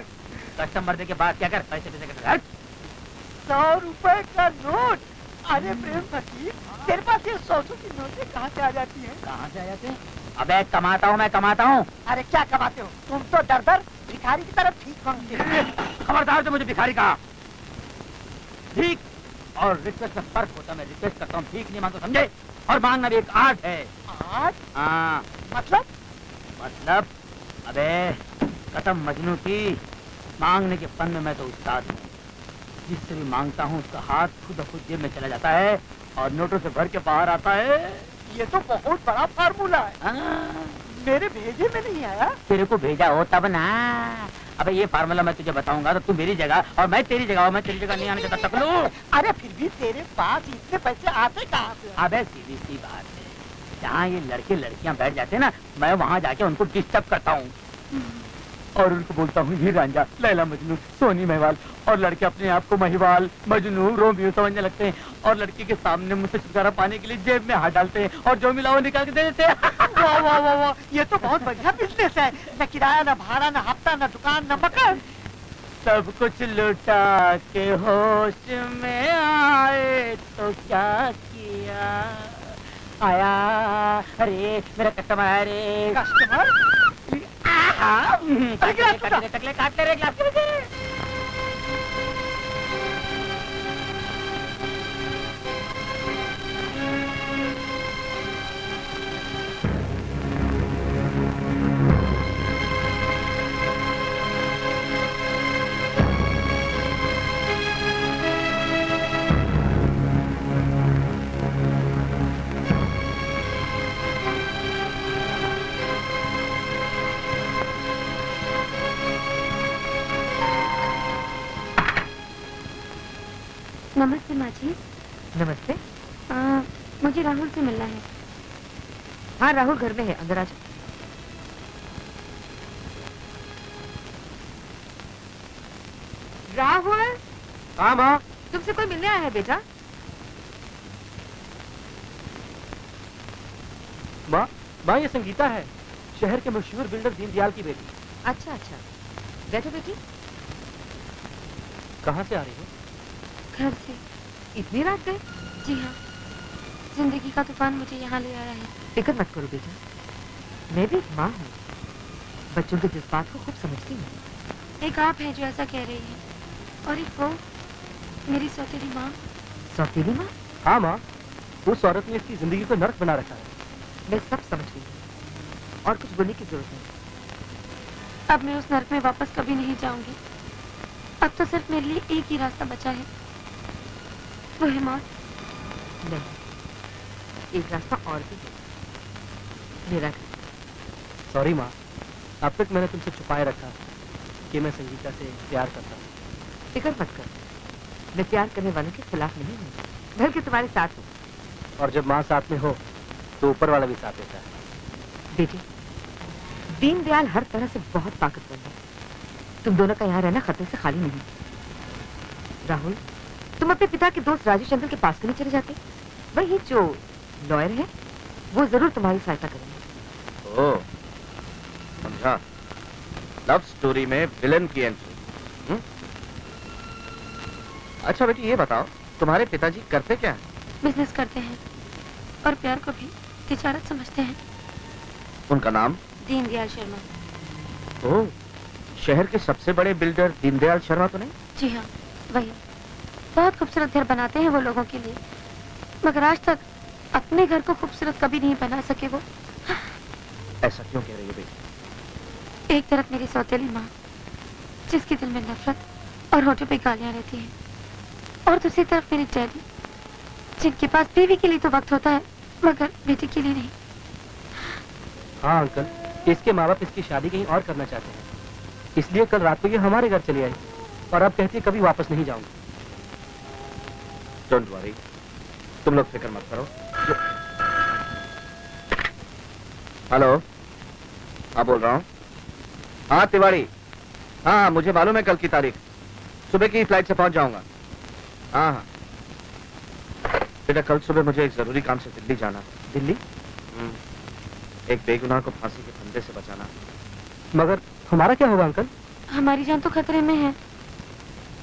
G: कस्टमर दे के बाद क्या कर, पैसे पैसे कर।
C: 100 रुपए का नोट। अरे प्रेम फकीर, तेरे पास ये 100 की नोटें कहाँ से आ जाती हैं?
G: कहाँ से आ जाते हैं? अबे कमाता हूँ, मैं कमाता हूँ।
C: अरे क्या कमाते हो तुम? तो दर दर भिखारी की तरफ भीख मांगते हो।
G: खबरदार तो मुझे भिखारी कहा। भीख और रिक्वेस्ट में फर्क होता है। मैं रिक्वेस्ट करता हूँ, भीख नहीं मांगता, समझे? और मांगना भी एक आर्ट है।
C: आज
G: हाँ मतलब अबे कसम मजनू की, मांगने के फन में मैं तो उस्ताद हूँ। जिससे भी मांगता हूँ उसका हाथ खुद खुद जेब में चला जाता है और नोटों से भर के बाहर आता है।
C: ये तो बहुत बड़ा फार्मूला है।
G: हाँ।
C: मेरे भेजे में नहीं आया।
G: तेरे को भेजा हो तब ना। अबे ये फार्मूला मैं तुझे बताऊंगा तो तू मेरी जगह और मैं तेरी जगह और मैं तेरी जगह नहीं आने देता टकलू।
C: अरे फिर भी तेरे पास इतने पैसे आते कहाँ से?
G: अबे सीधी सी बात है, जहाँ ये लड़के लड़कियाँ बैठ जाते हैं ना, मैं वहाँ जाके उनको डिस्टर्ब करता हूँ और उनको बोलता हूँ हीर रांझा, लैला मजनू, सोनी महवाल। और लड़के अपने आप को महिवाल, मजनू, रोमियो समझने लगते हैं और लड़की के सामने मुझसे छुटकारा पाने के लिए जेब में हाथ डालते हैं और जो मिला वो निकाल के दे देते हैं।
C: वाह वाह वाह वाह, ये तो बहुत बढ़िया बिजनेस है। न किराया, न भाड़ा, न हफ्ता, न दुकान, न मकान।
G: सब कुछ लुटा के होश में आए तो क्या किया। आया अरे मेरा कस्टमर आया रे।
C: कस्टमर?
G: टकले काट ले रे ग्लास के नीचे।
D: नमस्ते माँ जी।
C: नमस्ते।
D: मुझे राहुल से मिलना है।
C: हाँ राहुल घर में है, अंदर आ जाओ। राहुल।
B: हाँ माँ।
C: तुमसे कोई मिलने आया है बेटा?
B: माँ ये संगीता है, शहर के मशहूर बिल्डर दीनदयाल की बेटी।
C: अच्छा अच्छा, बैठो बेटी।
B: कहाँ से आ रही हो?
D: घर से।
C: इतनी रात गए?
D: जी हाँ, जिंदगी का तूफान मुझे यहाँ ले आया है।
C: फिक्र मत करो बेटा, मैं भी एक माँ हूँ, बच्चों के जज्बात को खूब समझती हूँ।
D: एक आप है जो ऐसा कह रही है और एक वो मेरी सौतेली माँ।
C: सौतेली माँ?
B: हाँ माँ, उस औरत ने इसकी जिंदगी को नर्क बना रखा है।
C: मैं सब समझ गई हूँ और कुछ बोलने की जरूरत नहीं।
D: अब मैं उस नर्क में वापस कभी नहीं जाऊंगी। अब तो सिर्फ मेरे लिए एक ही रास्ता बचा है, वो है मौत।
C: नहीं, एक रास्ता और भी है, मेरा घर।
B: सॉरी माँ, अब तक मैंने तुमसे छुपाए रखा कि मैं संगीता से प्यार करता हूँ।
C: फिक्र मत कर, मैं प्यार करने वालों के खिलाफ नहीं हूँ, बल्कि तुम्हारे साथ हूँ।
B: और जब माँ साथ में हो तो ऊपर वाला भी साथ देता है।
C: बेटी, दीनदयाल हर तरह से बहुत ताकतवर है। तुम दोनों का यहाँ रहना खतरे से खाली नहीं। राहुल, तुम अपने पिता के दोस्त राजेश चंद्र के पास क्यों नहीं चले जाते? वही जो लॉयर है, वो जरूर तुम्हारी सहायता करेंगे।
F: ओह, समझा। लव स्टोरी में विलन की एंट्री। अच्छा बेटी ये बताओ, तुम्हारे पिताजी करते क्या है?
D: बिजनेस करते हैं और प्यार को भी तिजारत समझते हैं।
F: उनका नाम?
D: दीनदयाल शर्मा।
F: ओह, शहर के सबसे बड़े बिल्डर दीनदयाल शर्मा तो नहीं?
D: जी हाँ, वही। बहुत खूबसूरत घर बनाते हैं वो लोगों के लिए, मगर आज तक अपने घर को खूबसूरत कभी नहीं बना सके वो।
F: ऐसा क्यों कह रही है बेटी?
D: एक तरफ मेरी सौतेली माँ, जिसके दिल में नफरत और होठों पे गालियां रहती हैं, और दूसरी तरफ मेरी डैडी, जिनके पास बीवी के लिए तो वक्त होता है मगर बेटी के लिए नहीं।
B: हाँ अंकल, इसके माँ बाप इसकी शादी कहीं और करना चाहते हैं, इसलिए कल रात को ये हमारे घर चली आई और अब कहती है कभी वापस नहीं जाऊंगी।
F: डोंट वरी,
H: तुम लोग फिक्र मत करो। हेलो, हाँ बोल रहा हूँ। हाँ तिवारी, हाँ मुझे मालूम है कल की तारीख, सुबह की फ्लाइट से पहुंच जाऊंगा। हाँ हाँ बेटा, कल सुबह मुझे एक जरूरी काम से दिल्ली जाना है। दिल्ली? एक बेगुनाह को फांसी के फंदे से बचाना।
G: मगर हमारा क्या होगा अंकल?
D: हमारी जान तो खतरे में है।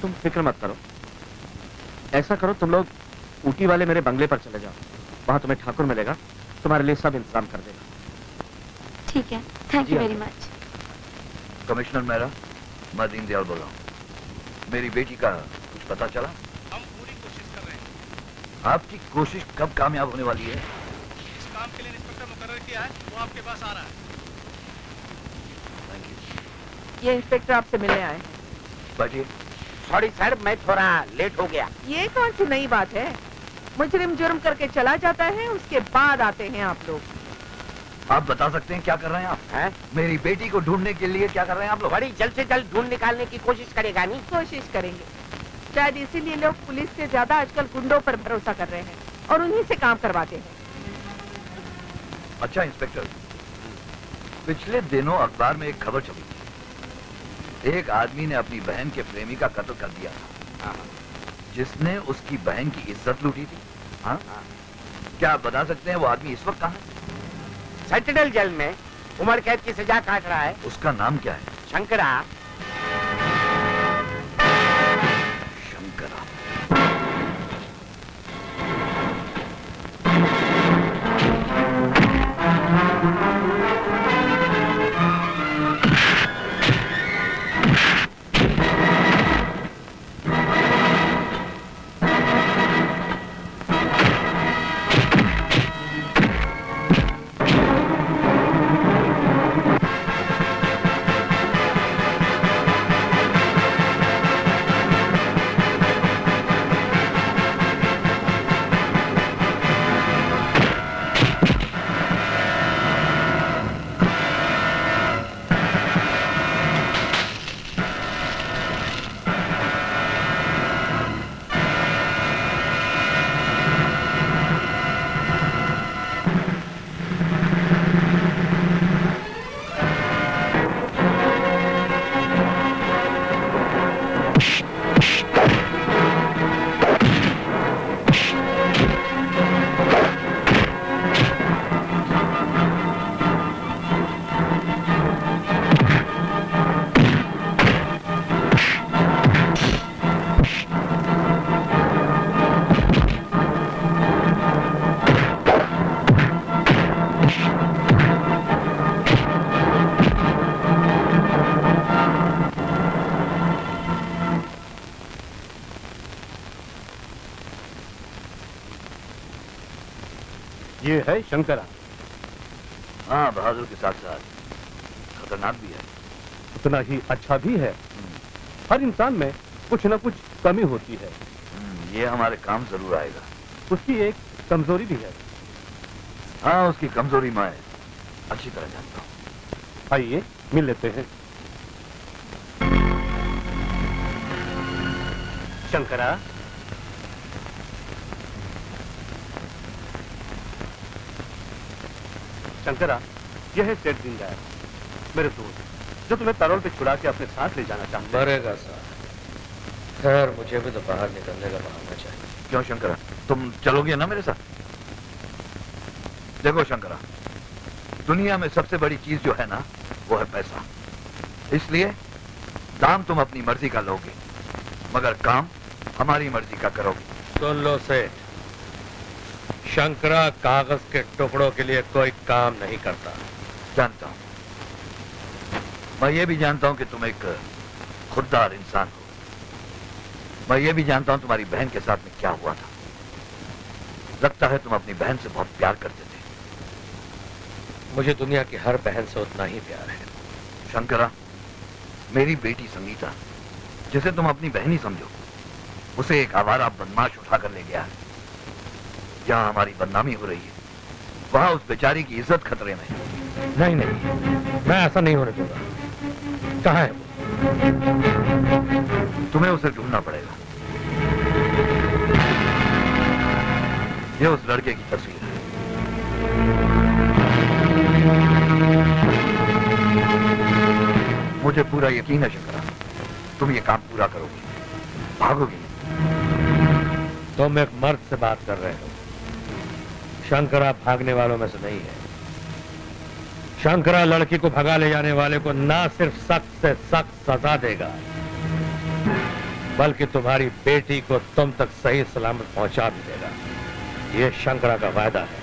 H: तुम फिक्र मत करो, ऐसा करो तुम लोग ऊटी वाले मेरे बंगले पर चले जाओ, वहां तुम्हें ठाकुर मिलेगा, तुम्हारे लिए सब इंतजाम कर देगा।
D: ठीक है, thank you
H: ji,
D: very much.
F: Commissioner Mehra, मैं दीनदयाल बोल रहा हूँ। मेरी बेटी का कुछ पता चला?
J: हम पूरी कोशिश कर रहे हैं।
F: आपकी कोशिश कब कामयाब होने वाली है?
J: इस काम के लिए इंस्पेक्टर मुकर्रर किया है, वो आपके पास आ रहा है।
F: Thank you.
C: ये इंस्पेक्टर आपसे मिलने आए हैं।
F: बैठिए।
G: सॉरी सर, मैं थोड़ा लेट हो गया।
C: ये कौन सी नई बात है? मुजरिम जुर्म करके चला जाता है, उसके बाद आते हैं आप लोग।
F: आप बता सकते हैं क्या कर रहे हैं आप?
G: हैं?
F: मेरी बेटी को ढूंढने के लिए क्या कर रहे हैं आप लोग?
G: बड़ी जल्द से जल्द ढूंढ निकालने की कोशिश करेगा नहीं?
C: कोशिश करेंगे, शायद इसीलिए लोग पुलिस से ज्यादा आजकल गुंडों पर भरोसा कर रहे हैं और उन्हीं से काम करवाते हैं।
F: अच्छा इंस्पेक्टर, पिछले दिनों अखबार में एक खबर छपी थी। एक आदमी ने अपनी बहन के प्रेमी का कत्ल कर दिया था, जिसने उसकी बहन की इज्जत लूटी थी। हाँ? क्या आप बता सकते हैं वो आदमी इस वक्त कहाँ है?
G: सेंट्रल जेल में उम्र कैद की सजा काट रहा है।
F: उसका नाम क्या है?
G: शंकरा।
F: शंकरा।
H: ये है शंकरा।
F: हाँ, बहादुर के साथ साथ खतरनाक भी है।
H: उतना ही अच्छा भी है। हर इंसान में कुछ न कुछ कमी होती है।
F: ये हमारे काम जरूर आएगा।
H: उसकी एक कमजोरी भी है।
F: हाँ, उसकी कमजोरी मैं अच्छी तरह जानता हूँ।
H: आइए मिल लेते हैं। शंकरा, शंकरा, यह है सेठ दीनदयाल, मेरे दोस्त, जो तुम्हें पैरोल पे छुड़ा के अपने साथ ले जाना चाहते हैं।
K: मरेगा साहब। खैर, मुझे भी तो बाहर निकलने का बहाना चाहिए।
F: क्यों शंकरा, तुम चलोगे ना मेरे साथ? देखो शंकरा, दुनिया में सबसे बड़ी चीज जो है ना, वो है पैसा। इसलिए दाम तुम अपनी मर्जी का लोगे, मगर काम हमारी मर्जी का करोगे।
K: सुन लो सेठ, शंकरा कागज के टुकड़ों के लिए कोई काम नहीं करता।
F: जानता हूं, मैं ये भी जानता हूं कि तुम एक खुददार इंसान हो। मैं ये भी जानता हूं तुम्हारी बहन के साथ में क्या हुआ था। लगता है तुम अपनी बहन से बहुत प्यार करते थे।
K: मुझे दुनिया की हर बहन से उतना ही प्यार है।
F: शंकरा, मेरी बेटी संगीता, जिसे तुम अपनी बहन ही समझो, उसे एक आवारा बदमाश उठाकर ले गया है। जहां हमारी बदनामी हो रही है, वहां उस बेचारी की इज्जत खतरे में है।
K: नहीं नहीं, मैं ऐसा नहीं होने दूंगा। कहाँ है वो?
F: तुम्हें उसे ढूंढना पड़ेगा। ये उस लड़के की तस्वीर है। मुझे पूरा यकीन है शंकरा, तुम ये काम पूरा करोगी, भागोगी।
K: तुम एक मर्द से बात कर रहे हो। शंकरा भागने वालों में से नहीं है। शंकरा लड़की को भगा ले जाने वाले को ना सिर्फ सख्त से सख्त सजा देगा, बल्कि तुम्हारी बेटी को तुम तक सही सलामत पहुंचा भी देगा। ये शंकरा का वायदा है।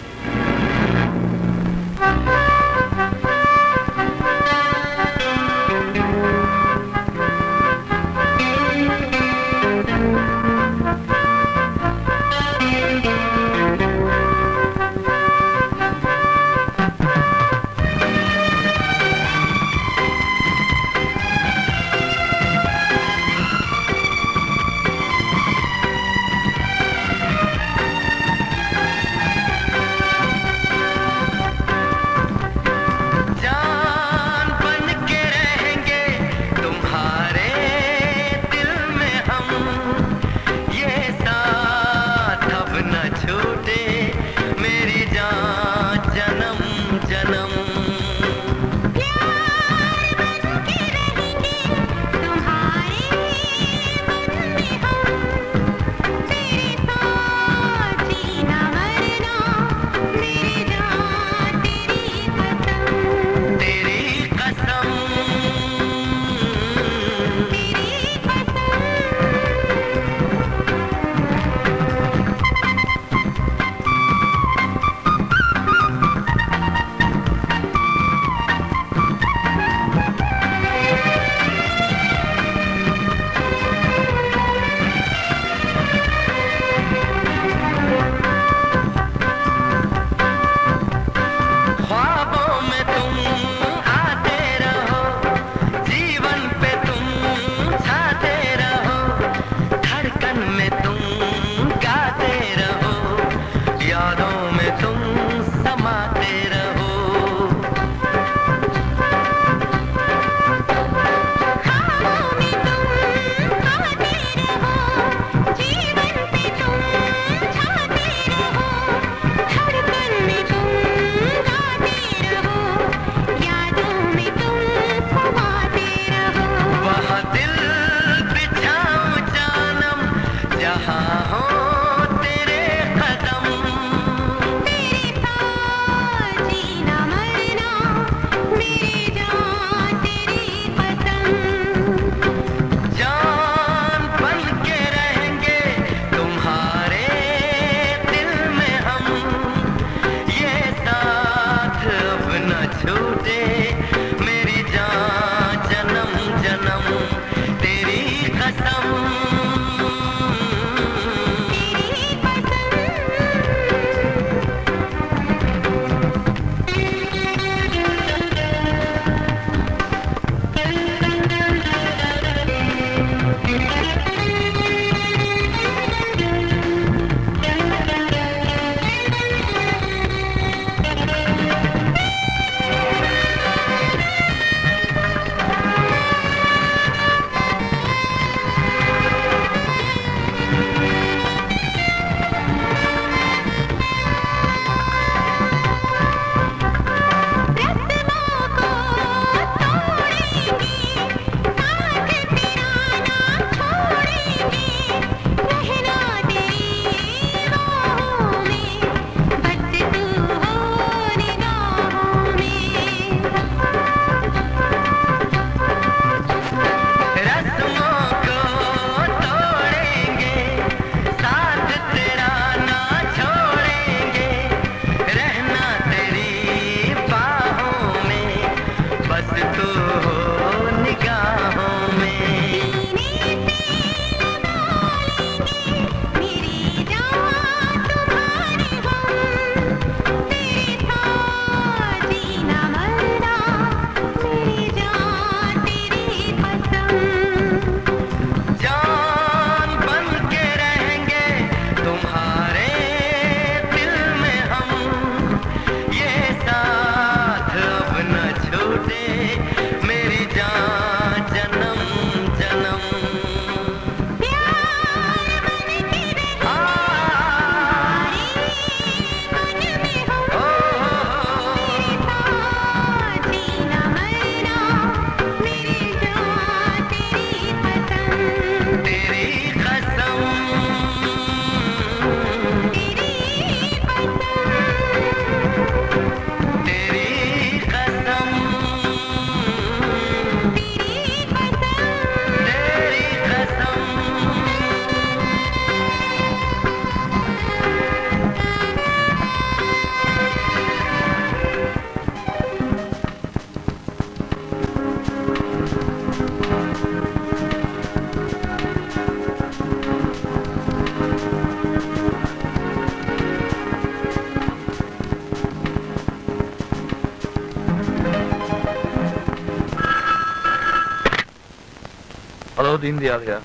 F: हेलो दीनदयाल यार।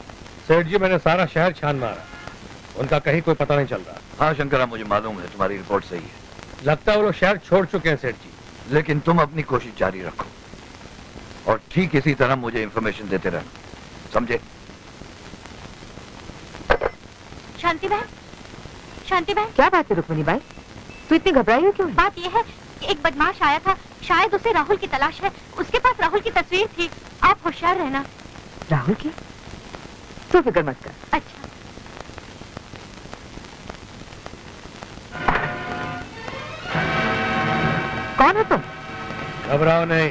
K: सेठ जी, मैंने सारा शहर छान मारा, उनका कहीं कोई पता नहीं चल रहा।
F: हाँ शंकरा, मुझे मालूम है, तुम्हारी रिपोर्ट सही है।
K: लगता है वो लोग शहर छोड़ चुके हैं सेठ जी।
F: लेकिन तुम अपनी कोशिश जारी रखो और ठीक इसी तरह मुझे इंफॉर्मेशन देते रहना, समझे?
A: शांति बहन, शांति बहन।
C: क्या बात है रुक्मिणी बाई, तू इतनी घबराई हो क्यों?
A: बात यह है कि एक बदमाश आया था, शायद उसे राहुल की तलाश है। उसके पास राहुल की तस्वीर थी, आप होशियार रहना।
C: राहुल की? तू फिक्र मत कर।
A: अच्छा।
C: कौन हो तुम?
K: घबराओ नहीं,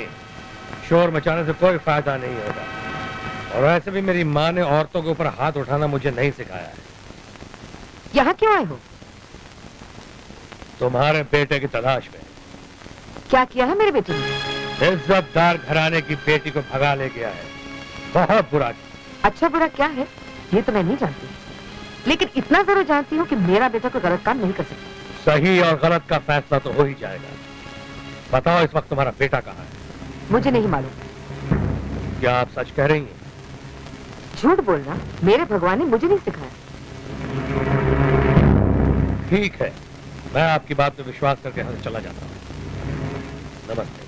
K: शोर मचाने से कोई फायदा नहीं होगा। और वैसे भी मेरी माँ ने औरतों के ऊपर हाथ उठाना मुझे नहीं सिखाया है।
C: यहाँ क्यों आए हो?
K: तुम्हारे बेटे की तलाश में।
C: क्या किया है मेरे बेटे ने?
K: इज्जतदार घराने की बेटी को भगा ले गया है, बहुत बुरा किया।
C: अच्छा बुरा क्या है ये तो मैं नहीं जानती, लेकिन इतना जरूर जानती हूँ कि मेरा बेटा कोई गलत काम नहीं कर सकता।
K: सही और गलत का फैसला तो हो ही जाएगा। बताओ इस वक्त तुम्हारा बेटा कहाँ है?
C: मुझे नहीं मालूम।
K: क्या आप सच कह रही हैं?
C: झूठ बोलना मेरे भगवान ने मुझे नहीं सिखाया।
K: ठीक है, मैं आपकी बात पे विश्वास करके यहाँ से चला जाता हूँ। नमस्ते।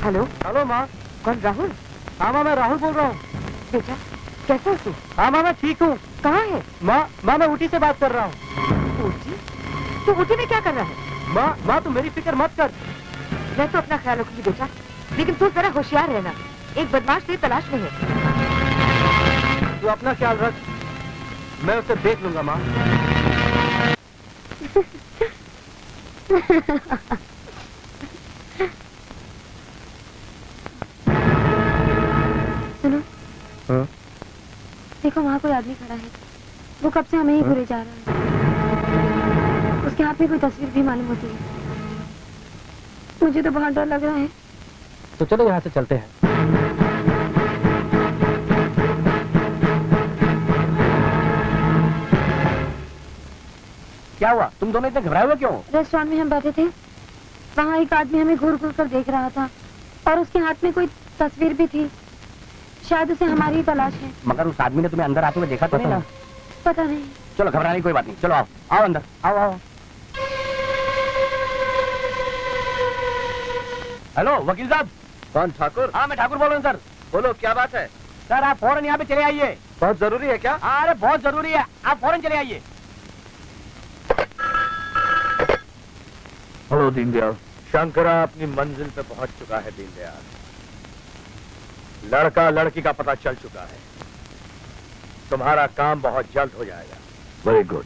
C: हेलो।
G: हेलो माँ।
C: कौन? राहुल?
G: हाँ माँ, मैं राहुल बोल रहा हूँ।
C: बेटा कैसा है तू?
G: हाँ माँ, मैं ठीक हूँ।
C: कहाँ है?
G: माँ मैं ऊटी से बात कर रहा हूँ।
C: ऊटी? तू ऊटी में क्या कर रहा है?
G: माँ तू मेरी फिक्र मत कर।
C: मैं तो अपना ख्याल रखूंगी बेटा, लेकिन तू जरा होशियार रहना, एक बदमाश तेरी तलाश में है।
G: तू अपना ख्याल रख, मैं उसे देख लूंगा माँ।
D: सुनो।
H: हाँ?
D: देखो वहाँ कोई आदमी खड़ा है, वो कब से हमें ही घूरे जा रहा है। उसके हाथ में कोई तस्वीर भी मालूम होती है। मुझे तो बहुत डर लग रहा है।
I: तो चलो यहाँ से चलते हैं। क्या हुआ, तुम दोनों इतने घबराए हुए क्यों?
D: रेस्टोरेंट में हम बैठे थे, वहाँ एक आदमी हमें घूर घूर कर देख रहा था और उसके हाथ में कोई तस्वीर भी थी। शायद उसे हमारी ही तलाश है।
I: मगर उस आदमी ने तुम्हें अंदर आते हुए देखा तो नहीं ना?
D: पता नहीं।
I: चलो घबराने की कोई बात नहीं, चलो आओ आओ अंदर आओ आओ। हेलो वकील साहब।
H: कौन? ठाकुर?
I: हाँ मैं ठाकुर बोल रहा हूँ सर।
H: बोलो, क्या बात है?
I: सर आप फौरन यहाँ पे चले आइए।
H: बहुत जरूरी है क्या?
I: अरे बहुत जरूरी है, आप फौरन चले आइए।
F: हेलो दीनदयाल।
K: शंकरा अपनी मंजिल पे पहुंच चुका है दीनदयाल। लड़का लड़की का पता चल चुका है। तुम्हारा काम बहुत जल्द हो जाएगा।
F: Very good.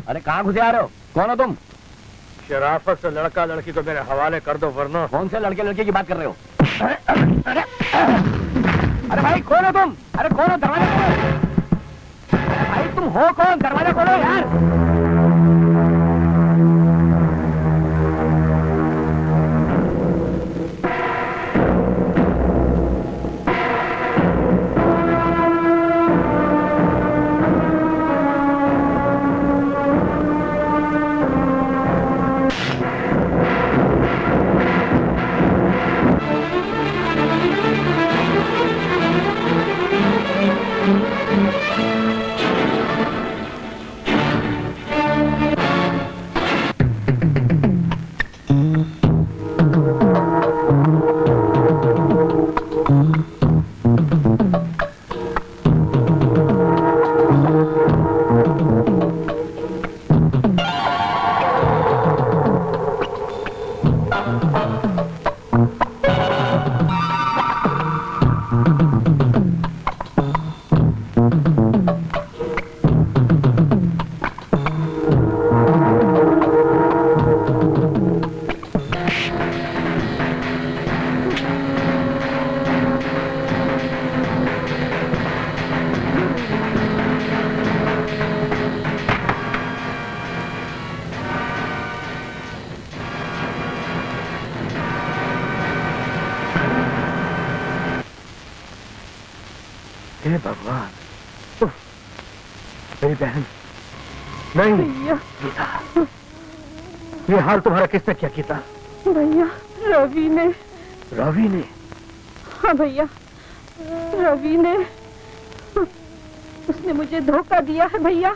I: अरे कहाँ घुसे आ रहे हो? कौन हो तुम?
K: शराफत से लड़का लड़की को मेरे हवाले कर दो, वरना।
I: कौन से लड़के लड़के की बात कर रहे हो? अरे भाई कौन हो तुम? अरे कौन हो? दरवाजा खोलो भाई, तुम हो कौन? दरवाजा खोलो यार।
H: हे भगवान, मेरी बहन। नहीं
C: भैया,
H: गीता, ये हाल तुम्हारा किसने किया गीता?
C: भैया रवि ने।
H: रवि ने?
C: हाँ भैया, रवि ने। उसने मुझे धोखा दिया है भैया।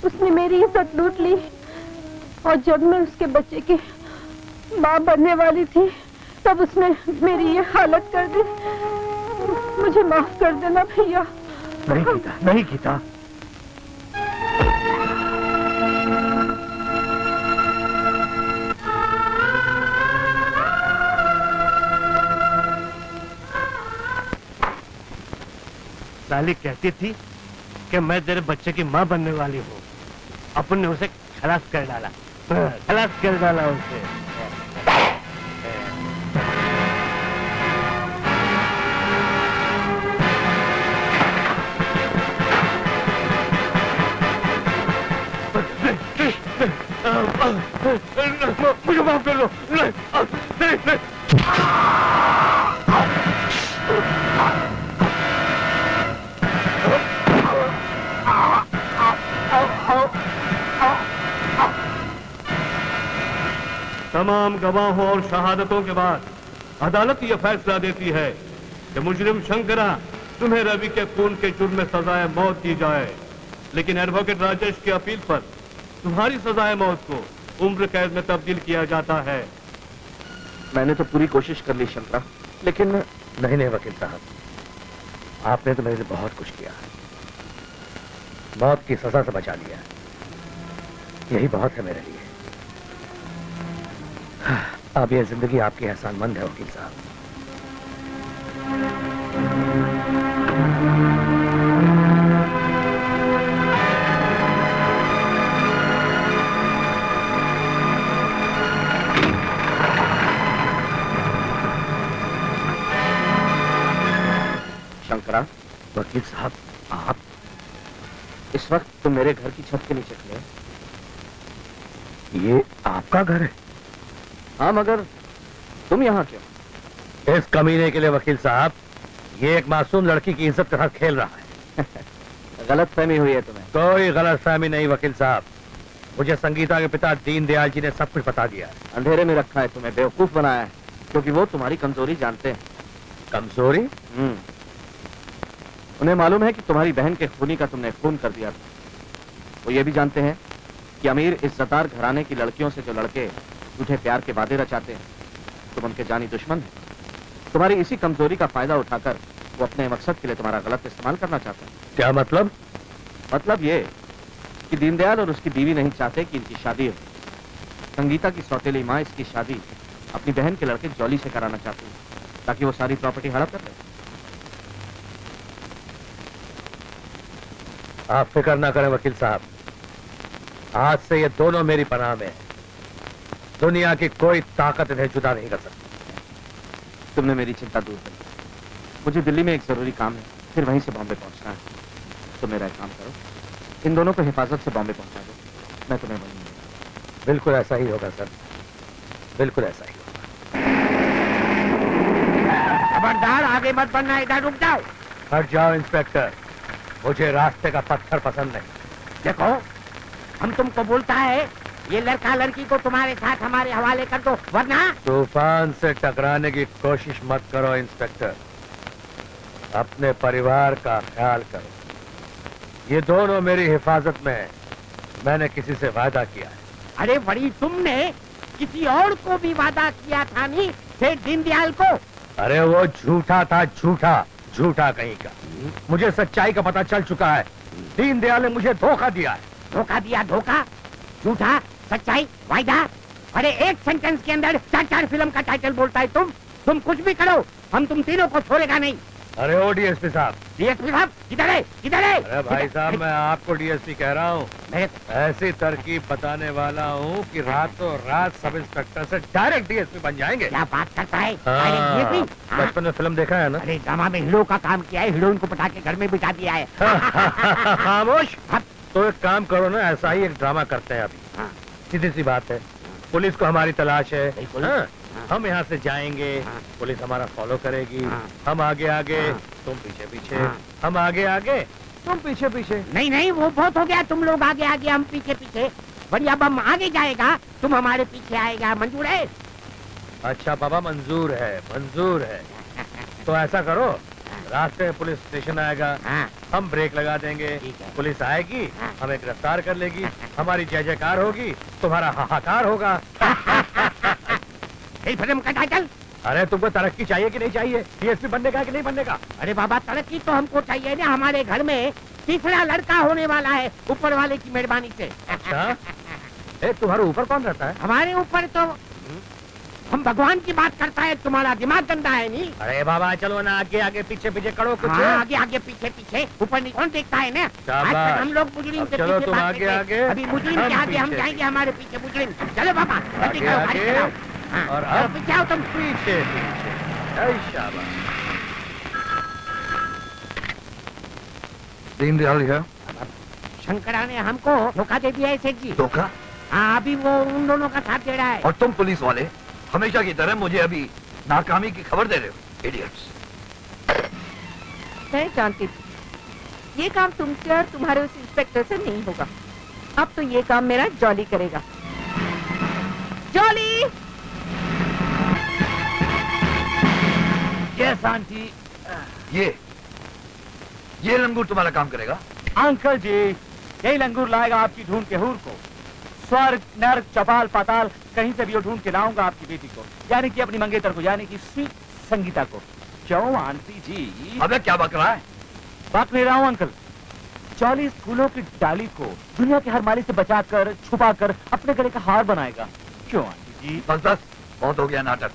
C: उसने मेरी इज्जत लूट ली और जब मैं उसके बच्चे की माँ बनने वाली थी तब उसने मेरी ये हालत कर दी। मुझे माफ कर देना भैया।
H: नहीं गीता, नहीं गीता।
L: साली कहती थी कि मैं तेरे बच्चे की माँ बनने वाली हूँ। अपन ने उसे खलास कर डाला, खलास कर डाला उसे।
H: मुझे माफ कर दो। नहीं, नहीं।
L: तमाम गवाहों और शहादतों के बाद अदालत यह फैसला देती है कि मुजरिम शंकरा, तुम्हें रवि के खून के जुर्म में सजाए मौत दी जाए, लेकिन एडवोकेट राजेश की अपील पर तुम्हारी सजाए मौत को उम्र कैद में तब्दील किया जाता है।
B: मैंने तो पूरी कोशिश कर ली शंकरा, लेकिन
K: नहीं नहीं वकील साहब, आपने तो मेरे लिए बहुत कुछ किया। मौत की सजा से बचा लिया, यही बहुत है मेरे लिए। अब यह जिंदगी आपकी एहसानमंद है वकील साहब।
B: शंकरा,
K: वकील साहब, आप
B: इस वक्त तुम मेरे घर की छत के नीचे खड़े।
K: ये आपका घर है?
B: हाँ, मगर तुम यहाँ क्यों?
K: इस कमीने के लिए वकील साहब, ये एक मासूम लड़की की इज्जत के साथ खेल रहा है।
B: गलत फहमी हुई है तुम्हें।
K: कोई गलत फहमी नहीं वकील साहब, मुझे संगीता के पिता दीनदयाल जी ने सब कुछ बता दिया है।
B: अंधेरे में रखा है, तुम्हें बेवकूफ बनाया है, क्योंकि वो तुम्हारी कमजोरी जानते हैं।
K: कमजोरी?
B: उन्हें मालूम है कि तुम्हारी बहन के खूनी का तुमने खून कर दिया था। वो ये भी जानते हैं कि अमीर इज्जतदार घराने की लड़कियों से जो लड़के झूठे प्यार के वादे रचाते हैं, तुम उनके जानी दुश्मन हैं। तुम्हारी इसी कमजोरी का फायदा उठाकर वो अपने मकसद के लिए तुम्हारा गलत इस्तेमाल करना चाहते हैं।
K: क्या मतलब?
B: मतलब ये कि दीनदयाल और उसकी बीवी नहीं चाहते कि इनकी शादी हो। संगीता की सौतेली माँ इसकी शादी अपनी बहन के लड़के जॉली से कराना चाहती है, ताकि वो सारी प्रॉपर्टी हड़प कर ले।
K: आप फिक्र ना करें वकील साहब, आज से ये दोनों मेरी पनाह में है। दुनिया की कोई ताकत इन्हें जुदा नहीं कर सकती।
B: तुमने मेरी चिंता दूर कर दी। मुझे दिल्ली में एक जरूरी काम है, फिर वहीं से बॉम्बे पहुंचना है। तो मेरा एक काम करो, इन दोनों को हिफाजत से बॉम्बे पहुंचा दो, मैं तुम्हें वहीं मिलूंगा।
K: बिल्कुल ऐसा ही होगा सर, बिल्कुल ऐसा ही होगा।
G: खबरदार, आगे मत बढ़ना, इधर रुक जाओ।
K: हट जाओ इंस्पेक्टर, मुझे रास्ते का पत्थर पसंद नहीं।
G: देखो, हम तुमको बोलता है ये लड़का लड़की को तुम्हारे साथ हमारे हवाले कर दो, वरना
K: तूफान से टकराने की कोशिश मत करो इंस्पेक्टर, अपने परिवार का ख्याल करो। ये दोनों मेरी हिफाजत में है, मैंने किसी से वादा किया है।
G: अरे बड़ी, तुमने किसी और को भी वादा किया था नहीं, फिर दीनदयाल को।
K: अरे वो झूठा था, झूठा झूठा कहीं का। मुझे सच्चाई का पता चल चुका है, दीनदयाल ने मुझे धोखा दिया है।
G: धोखा दिया? धोखा, झूठा, सच्चाई, वायदा। अरे एक सेंटेंस के अंदर 4 फिल्म का टाइटल बोलता है। तुम कुछ भी करो, हम तुम तीनों को छोड़ेगा नहीं।
K: अरे ओ डीएसपी साहब,
G: डीएसपी साहब किधर है, किधर है?
K: अरे भाई साहब, मैं आपको डीएसपी कह रहा हूँ। ऐसी तरकीब बताने वाला हूँ कि रातों रात सब इंस्पेक्टर से डायरेक्ट डीएसपी बन जाएंगे।
G: क्या बात करता है?
K: बचपन में फिल्म देखा है ना?
G: अरे ड्रामा में हीरो का काम किया है, हीरोइन को पटा के घर में बिठा दिया है।
K: खामोश। तो एक काम करो ना, ऐसा ही एक ड्रामा करते हैं अभी। सीधी सी बात है, पुलिस को हमारी तलाश है। हम यहाँ से जाएंगे, पुलिस हमारा फॉलो करेगी, हम आगे आगे, तुम पीछे पीछे, हम आगे आगे, तुम पीछे पीछे।
G: नहीं नहीं, वो बहुत हो गया, तुम लोग आगे आगे हम पीछे पीछे। बढ़िया, अब हम आगे जाएगा, तुम हमारे पीछे आएगा, मंजूर है?
K: अच्छा बाबा, मंजूर है, मंजूर है। तो ऐसा करो, रास्ते में पुलिस स्टेशन आएगा, हम ब्रेक लगा देंगे, पुलिस आएगी, हमें गिरफ्तार कर लेगी, हमारी जय जयकार होगी, तुम्हारा हाहाकार होगा।
G: फिल्म कटा चल।
K: अरे तुमको तरक्की चाहिए कि नहीं चाहिए? डीएसपी बनने का कि नहीं बनने का?
G: अरे बाबा, तरक्की तो हमको चाहिए ना, हमारे घर में तीसरा लड़का होने वाला है, ऊपर वाले की मेहरबानी से।
K: अच्छा, तुम्हारे ऊपर कौन रहता है?
G: हमारे ऊपर तो हम भगवान की बात करता है, तुम्हारा दिमाग गंदा है नहीं?
K: अरे बाबा चलो ना, आगे आगे पीछे पीछे करो कुछ।
G: आगे आगे पीछे पीछे, ऊपर नहीं कौन देखता है ना? आज तक हम लोग मुजरिम के
K: चलो
G: पीछे
K: तुम
G: भागते
K: आगे
G: थे।
K: आगे,
G: अभी मुजरिम के आगे हम जाएंगे, हमारे पीछे मुजरिम। चलो बाबा,
K: आगे आगे, और अब
G: पीछे आओ तुम।
K: पीछे पीछे। शाबाश।
F: दीनदयाल है?
G: शंकरा ने हमको धोखा दे दिया है सेठ जी।
F: धोखा?
G: हाँ, अभी वो उन दोनों का साथ दे रहा है।
F: और तुम पुलिस वाले हमेशा की तरह मुझे अभी नाकामी की खबर दे रहे हो, इडियट्स।
C: मैं जानती थी ये काम तुमसे और तुम्हारे उस इंस्पेक्टर से नहीं होगा। अब तो ये काम मेरा जॉली करेगा। जॉली!
I: Yes aunty.
F: ये लंगूर तुम्हारा काम करेगा?
I: अंकल जी, यही लंगूर लाएगा आपकी ढूंढ के हूर को। स्वर्ग, नर्क, चपाल, पाताल, कहीं से भी वो ढूंढ के लाऊंगा आपकी बेटी को, यानी कि अपनी मंगेतर को, यानी कि स्वीट संगीता को। क्यों आंटी जी?
F: अबे क्या बक रहा है?
I: बात नहीं रहा हूँ अंकल। 40 फूलों की डाली को दुनिया के हर माली से बचाकर, छुपाकर अपने गले का हार बनाएगा। क्यों आंटी जी?
F: बस बस, बहुत हो गया नाटक।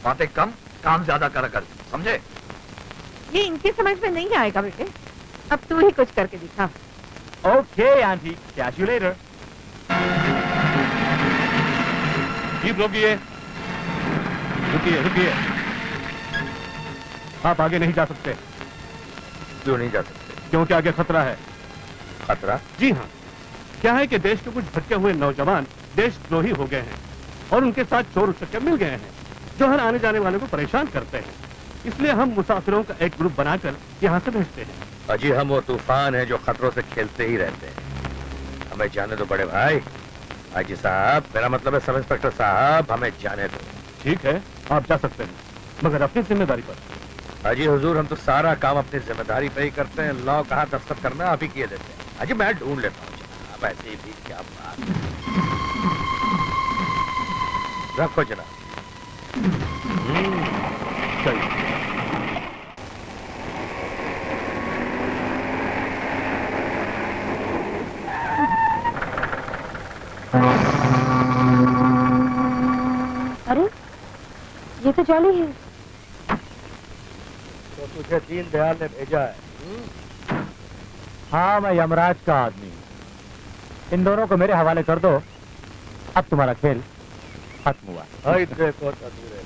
F: बातें कम, काम ज्यादा कर, समझे?
C: ये इनकी समझ में नहीं आएगा बेटे, अब तू ही कुछ करके दिखा।
I: Okay aunty, catch you later.
L: Jeep रोकिए, रुकिए रुकिए, आप आगे नहीं जा सकते।
K: क्यों नहीं जा सकते?
L: क्योंकि आगे खतरा है।
K: खतरा?
L: जी हाँ, क्या है कि देश के कुछ भटके हुए नौजवान देशद्रोही हो गए हैं और उनके साथ चोर उचक्के मिल गए हैं जो हर आने जाने वाले को परेशान करते हैं। इसलिए हम मुसाफिरों का एक ग्रुप बनाकर यहाँ से भेजते हैं।
K: अजी हम वो तूफान है जो खतरों से खेलते ही रहते हैं, हमें जाने दो बड़े भाई। अजी साहब, मेरा मतलब है सब इंस्पेक्टर साहब, हमें जाने दो।
L: ठीक है, आप जा सकते हैं, मगर अपनी जिम्मेदारी पर।
K: अजी हुजूर, हम तो सारा काम अपनी जिम्मेदारी पे ही करते हैं, लॉ कहाँ दस्तखत करना अभी किए देते हैं। अजी मैं ढूंढ लेता हूँ जनाब, ऐसे ही भी क्या बात। रखो जनाब।
L: चलिए।
C: अरे ये तो जॉली है।
K: तो तुझे दीनदयाल ने भेजा है?
I: हाँ, मैं यमराज का आदमी हूँ। इन दोनों को मेरे हवाले कर दो, अब तुम्हारा खेल खत्म हुआ।
K: हाय देखो तदूरे,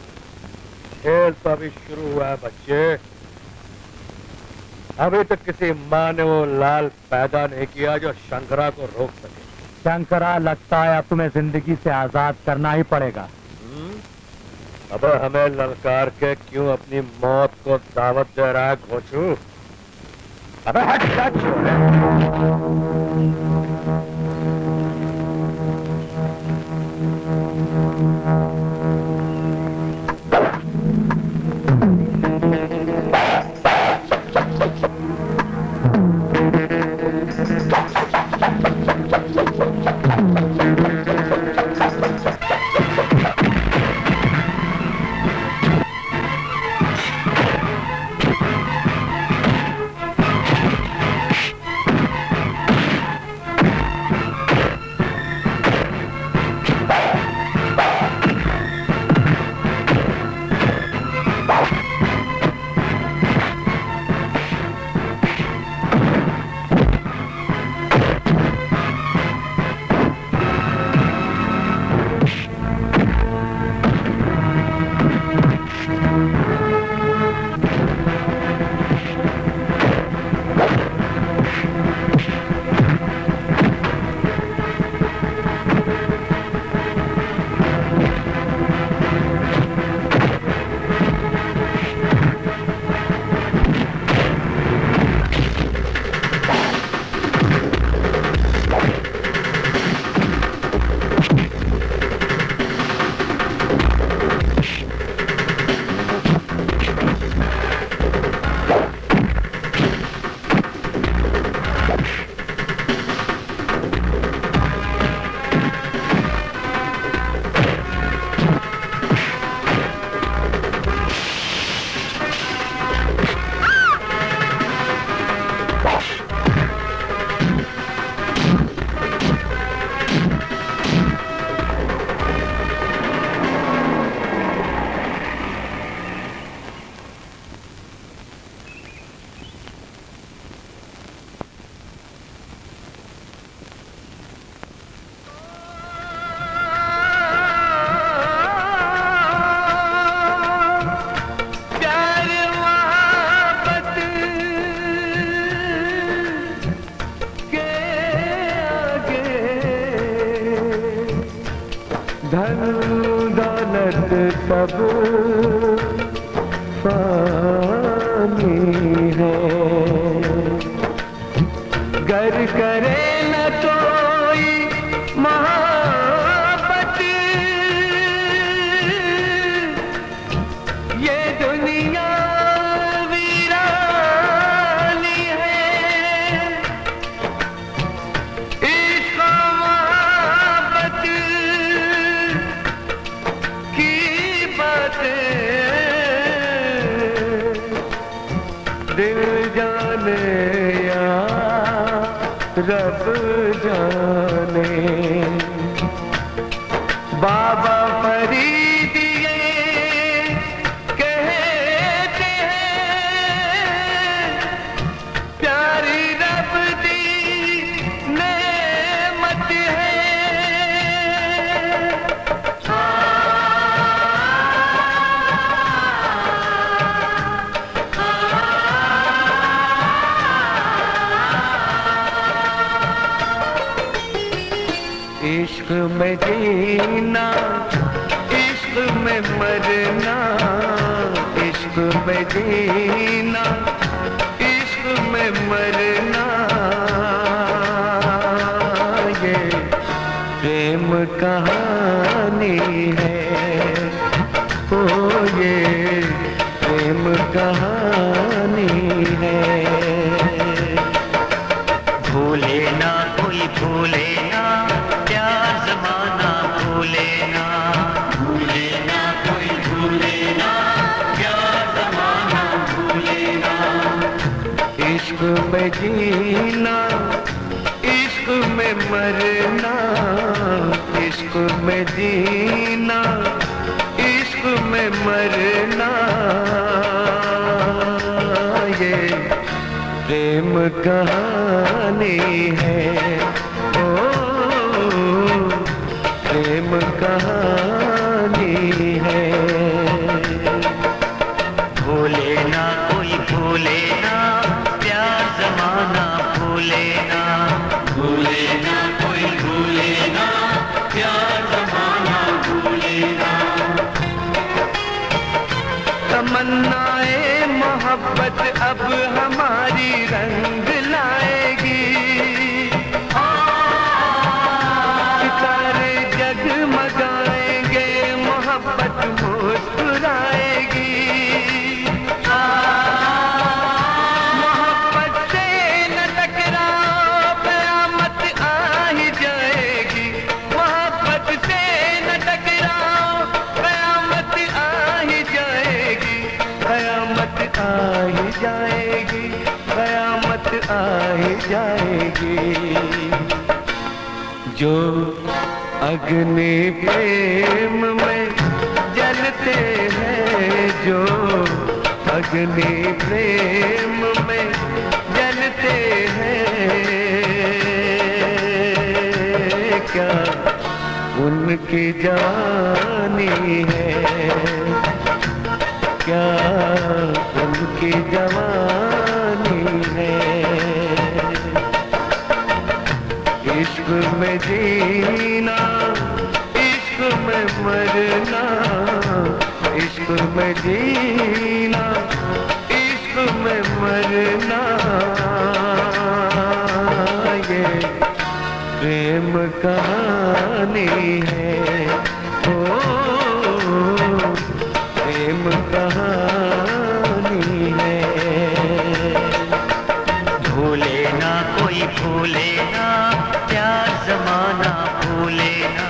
K: खेल तो अभी शुरू हुआ है बच्चे। अभी तक किसी माँ ने वो लाल पैदा नहीं किया जो शंकरा को रोक सके।
I: शंकरा, लगता है अब तुम्हें जिंदगी से आजाद करना ही पड़ेगा।
K: अब हमें ललकार के क्यों अपनी मौत को दावत दे रहा है घोचू? अबे हट जा छोरे।
E: सूरत सब फानी है। गर करे न कोई मोहब्बत ये दुनिया वीरानी है। इश्क मोहब्बत की बातें दिल जाने या रब जाने। बाबा फरीद ये कहते हैं प्यारी रब दी नेमत है। इश्क में जीना, इश्क में मरना, इश्क में जीना, इश्क में मरना, ये प्रेम कहानी है। ओ ये प्रेम कहानी है। भूले ना कोई भूले ना प्यार जमाना भूले ना। भूले ना कोई भूले ना प्यार जमाना भूले ना। इश्क में जीना, इश्क में मरना, इश्क में जीना, इश्क में मरना, ये प्रेम कहानी है। ओ प्रेम कहानी है। भूले ना कोई भूले ना प्यार जमाना भूले ना। भूले ना कोई भूले ना प्यार जमाना भूले ना। तमन्नाए मोहब्बत अब हमारी रंग लाएगी। सितारे जगमगाएंगे, मोहब्बत मुस्कुराएगी। मोहब्बत से न टकराओ क़यामत आ ही जाएगी। मोहब्बत से न टकराओ क़यामत आ ही जाएगी। क़यामत आ ही जाएगी, क़यामत आ ही जाएगी। जो अग्नि प्रेम में जलते हैं, जो अग्नि प्रेम में जलते हैं, क्या उनकी जवानी है। क्या उनकी जवानी है। इश्क में जीना, इश्क में मरना, इश्क में जीना, इश्क में मरना, ये प्रेम कहानी है। ओ प्रेम कहानी है। भूले ना कोई भूले ना प्यार जमाना भूले ना।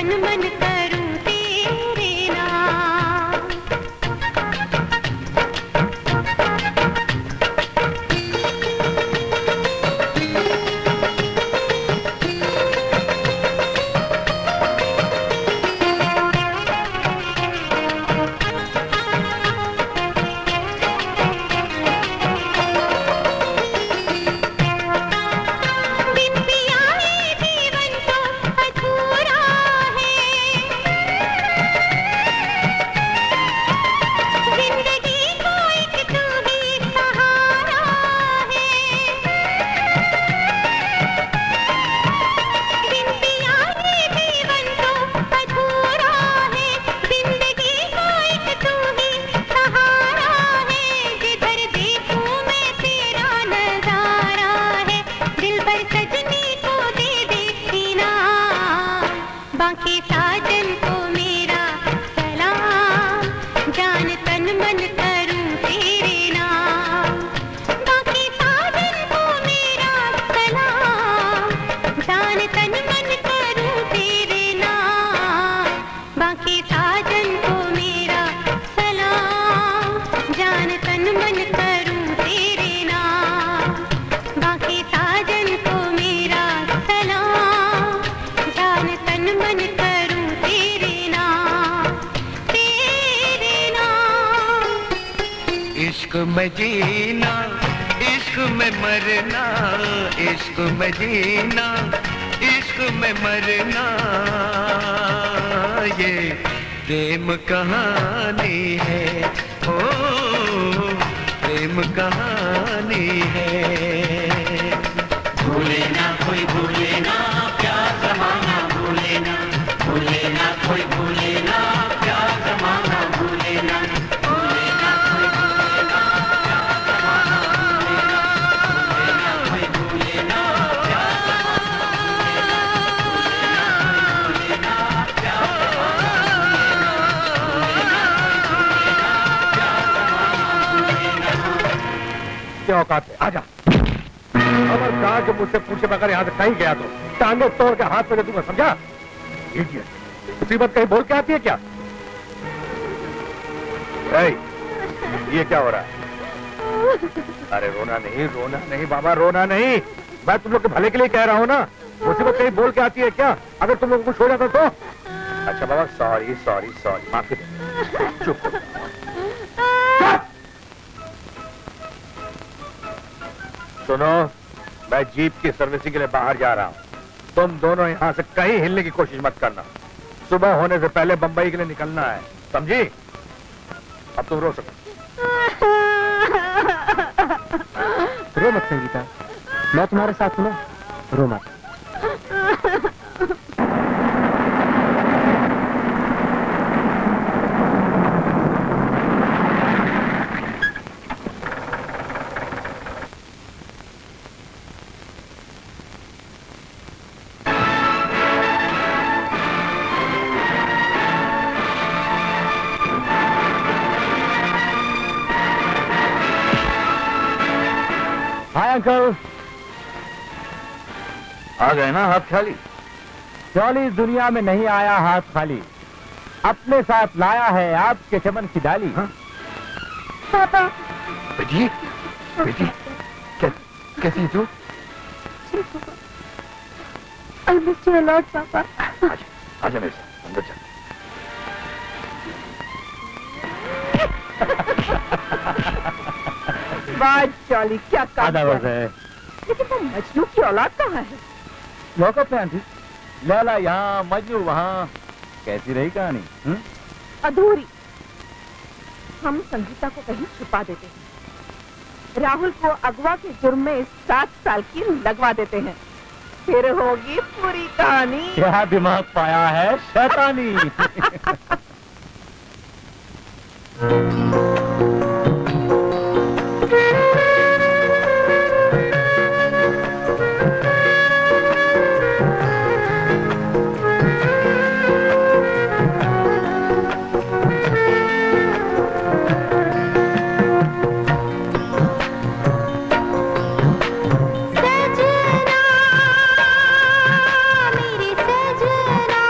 D: तन मन करूं तेरे नाम। बिन पिया ये जीवन तो अधूरा है, जिंदगी को एक तू ही सहारा है। बिन पिया ये जीवन तो अधूरा है, जिंदगी को एक तू ही सहारा है। जिधर देखूं मैं तेरा नजारा है, दिल पर सजनी को दे दे सीना। बाकी साजन को मेरा सलाम, जान तन मन करूं तेरे नाम। बाकी साजन को मेरा सलाम, जान तन मन करूं तेरे नाम। बाकी साजन को मेरा सलाम, जान तन मन करूं तेरे नाम। बाकी साजन को मेरा सलाम, जान तन मन करूं तेरे नाम, तेरे नाम।
E: इश्क में जीना, इश्क में मरना, इश्क में जीना, इश्क में मरना, ये प्रेम कहानी है, ओ प्रेम कहानी है। भूले ना कोई भूले ना, प्यार जमाना भूले ना, भूले ना कोई भूले ना, प्यार जमाना भूले ना, भूले ना कोई भूले ना, प्यार जमाना भूले ना, भूले ना कोई भूले ना, प्यार
K: क्या औकात है? आजा। खबरदार जो मुझसे पूछे बगैर यहाँ से कहीं गया तो टांगे तोड़ के हाथ में दे दूंगा, समझा? इडियट, मुसीबत कहीं बोल के आती है क्या? ये क्या हो रहा है? अरे रोना नहीं बाबा, रोना नहीं। मैं तुम लोग के भले के लिए कह रहा हूँ ना। मुसीबत कहीं बोल के आती है क्या? अगर तुम लोग कुछ हो जाता तो? अच्छा बाबा, सॉरी सॉरी सॉरी, माफी दे। चुप चुप। सुनो, मैं जीप की सर्विसिंग के लिए बाहर जा रहा हूँ। तुम दोनों यहाँ से कहीं हिलने की कोशिश मत करना। सुबह होने से पहले बंबई के लिए निकलना है, समझी? अब तुम रो सकते।
G: रो मत संगीता, मैं तुम्हारे साथ हूं ना, रो मत। Hi uncle.
F: आ गए ना हाथ खाली?
I: चौली दुनिया में नहीं आया हाथ खाली, अपने साथ लाया है आपके चमन की डाली।
A: पापा।
F: बेटी, बेटी, कैसी है तू?
A: I miss you a lot, पापा।
F: आजा मेरे साथ, अंदर चल।
C: वाह चौली, क्या काम
I: आधा
C: किया।
I: बस है।
C: लेकिन वो मजनू की औलाद कहाँ है?
I: लौकत में आंटी, लैला यहाँ मजनू वहाँ, कैसी रही कहानी?
C: अधूरी। हम संगीता को कहीं छुपा देते हैं, राहुल को अगवा के जुर्म में 7 साल की लगवा देते हैं, फिर होगी पूरी कहानी।
I: क्या दिमाग पाया है शैतानी।
D: सजना मेरे सजना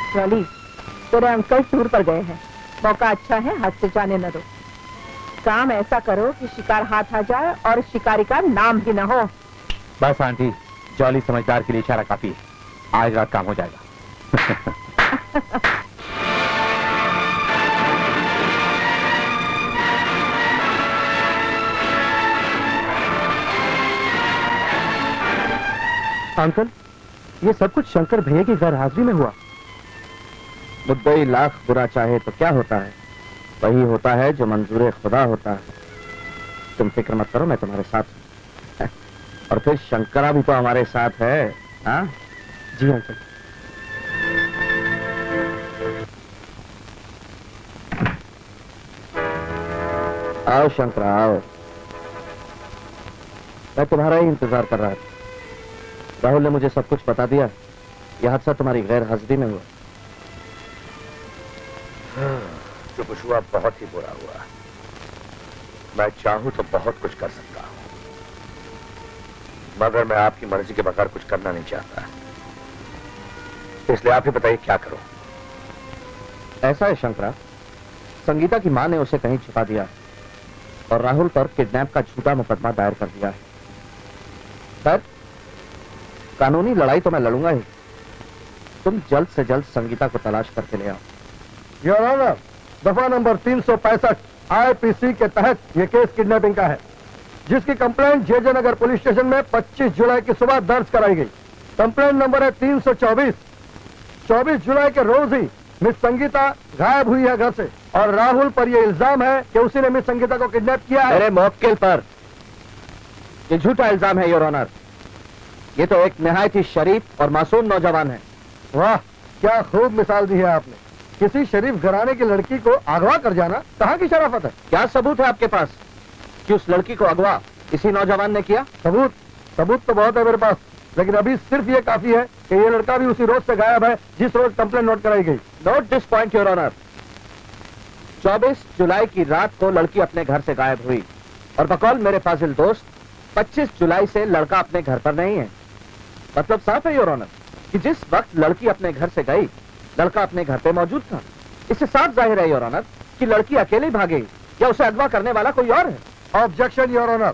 C: जॉली, तेरे अंकल टूर पर गए हैं, मौका अच्छा है, हाथ से जाने न दो। काम ऐसा करो कि शिकार हाथ आ जाए और शिकारी का नाम भी न हो।
I: बस आंटी, जॉली समझदार के लिए इशारा काफी है, आज रात काम हो जाएगा।
H: अंकल, ये सब कुछ शंकर भैया की गैर हाजिरी में हुआ।
B: मुद्दई लाख बुरा चाहे तो क्या होता है, वही होता है जो मंजूर खुदा होता है। तुम फिक्र मत करो, मैं तुम्हारे साथ हूं। और फिर शंकरा भी तो हमारे साथ है। हाँ
H: जी अंकल।
B: आओ शंकरा आओ, मैं तुम्हारा ही इंतजार कर रहा था। राहुल ने मुझे सब कुछ बता दिया, यह हादसा तुम्हारी गैर हाजिरी में हुआ।
K: जो कुछ हुआ बहुत ही बुरा हुआ। मैं चाहूं तो बहुत कुछ कर सकता हूं, मगर मैं आपकी मर्जी के बगैर कुछ करना नहीं चाहता, इसलिए आप ही बताइए क्या करूं।
B: ऐसा है शंकरा, संगीता की मां ने उसे कहीं छिपा दिया और राहुल पर किडनैप का झूठा मुकदमा दायर कर दिया है। सर, कानूनी लड़ाई तो मैं लड़ूंगा ही, तुम जल्द से जल्द संगीता को तलाश करके ले आओ।
H: योर ऑनर, दफा नंबर 365 IPC के तहत यह केस किडनैपिंग का है, जिसकी कंप्लेंट जेजे नगर पुलिस स्टेशन में 25 जुलाई की सुबह दर्ज कराई गई। कंप्लेंट नंबर है 324। 24 जुलाई के रोज ही मिस संगीता गायब हुई है घर से, और राहुल पर यह इल्जाम है कि उसी ने मिस संगीता को किडनैप किया है।
B: मेरे मौक्किल पर यह झूठा इल्जाम है योर ऑनर। ये तो एक निहायत ही शरीफ और मासूम नौजवान है।
H: वाह, क्या खूब मिसाल दी है आपने। किसी शरीफ घराने की लड़की को अगवा कर जाना कहाँ की शराफत है।
B: क्या सबूत है आपके पास कि उस लड़की को अगवा इसी नौजवान ने किया?
H: सबूत तो बहुत है मेरे पास, लेकिन अभी सिर्फ ये काफी है कि ये लड़का भी उसी रोज से गायब है जिस रोज कंप्लेंट नोट कराई गई।
B: Note this point your honour. 24 जुलाई की रात को लड़की अपने घर से गायब हुई, और बकौल मेरे फाजिल दोस्त 25 जुलाई से लड़का अपने घर पर नहीं है। मतलब साफ है योर ऑनर कि जिस वक्त लड़की अपने घर से गई, लड़का अपने घर पे मौजूद था। इससे साफ जाहिर है योर ऑनर कि लड़की अकेली भागी या उसे अगवा करने वाला कोई और है।
H: ऑब्जेक्शन योर ऑनर,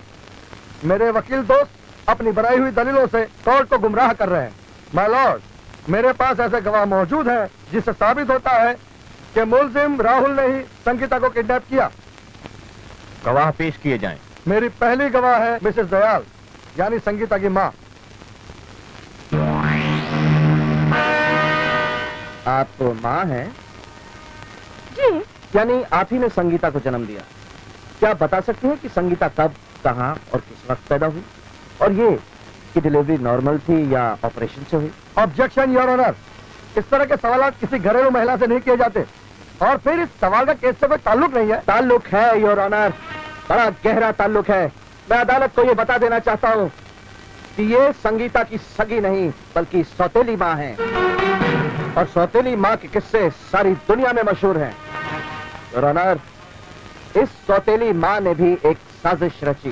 H: मेरे वकील दोस्त अपनी बनाई हुई दलीलों से कोर्ट को गुमराह कर रहे हैं। माय लॉर्ड, मेरे पास ऐसे गवाह मौजूद हैं जिससे साबित होता है कि मुलजिम राहुल ने ही संगीता को किडनैप किया।
I: गवाह पेश किए जाएं।
H: मेरी पहली गवाह है मिसेस दयाल, यानी संगीता की माँ।
B: आप तो माँ हैं?
C: जी।
B: यानी आप ही ने संगीता को जन्म दिया। क्या आप बता सकते हैं कि संगीता कब, कहाँ और किस वक्त पैदा हुई, और ये कि डिलीवरी नॉर्मल थी या ऑपरेशन से हुई?
H: ऑब्जेक्शन योर ऑनर, इस तरह के सवाल किसी घरेलू महिला से नहीं किए जाते, और फिर इस सवाल का केस से कोई ताल्लुक नहीं है।
B: ताल्लुक है योर ऑनर, बड़ा गहरा ताल्लुक है। मैं अदालत को ये बता देना चाहता हूँ कि ये संगीता की सगी नहीं बल्कि सौतेली माँ है, और सौतेली माँ के किस्से सारी दुनिया में मशहूर हैं। योर ऑनर, इस सौतेली माँ ने भी एक साजिश रची,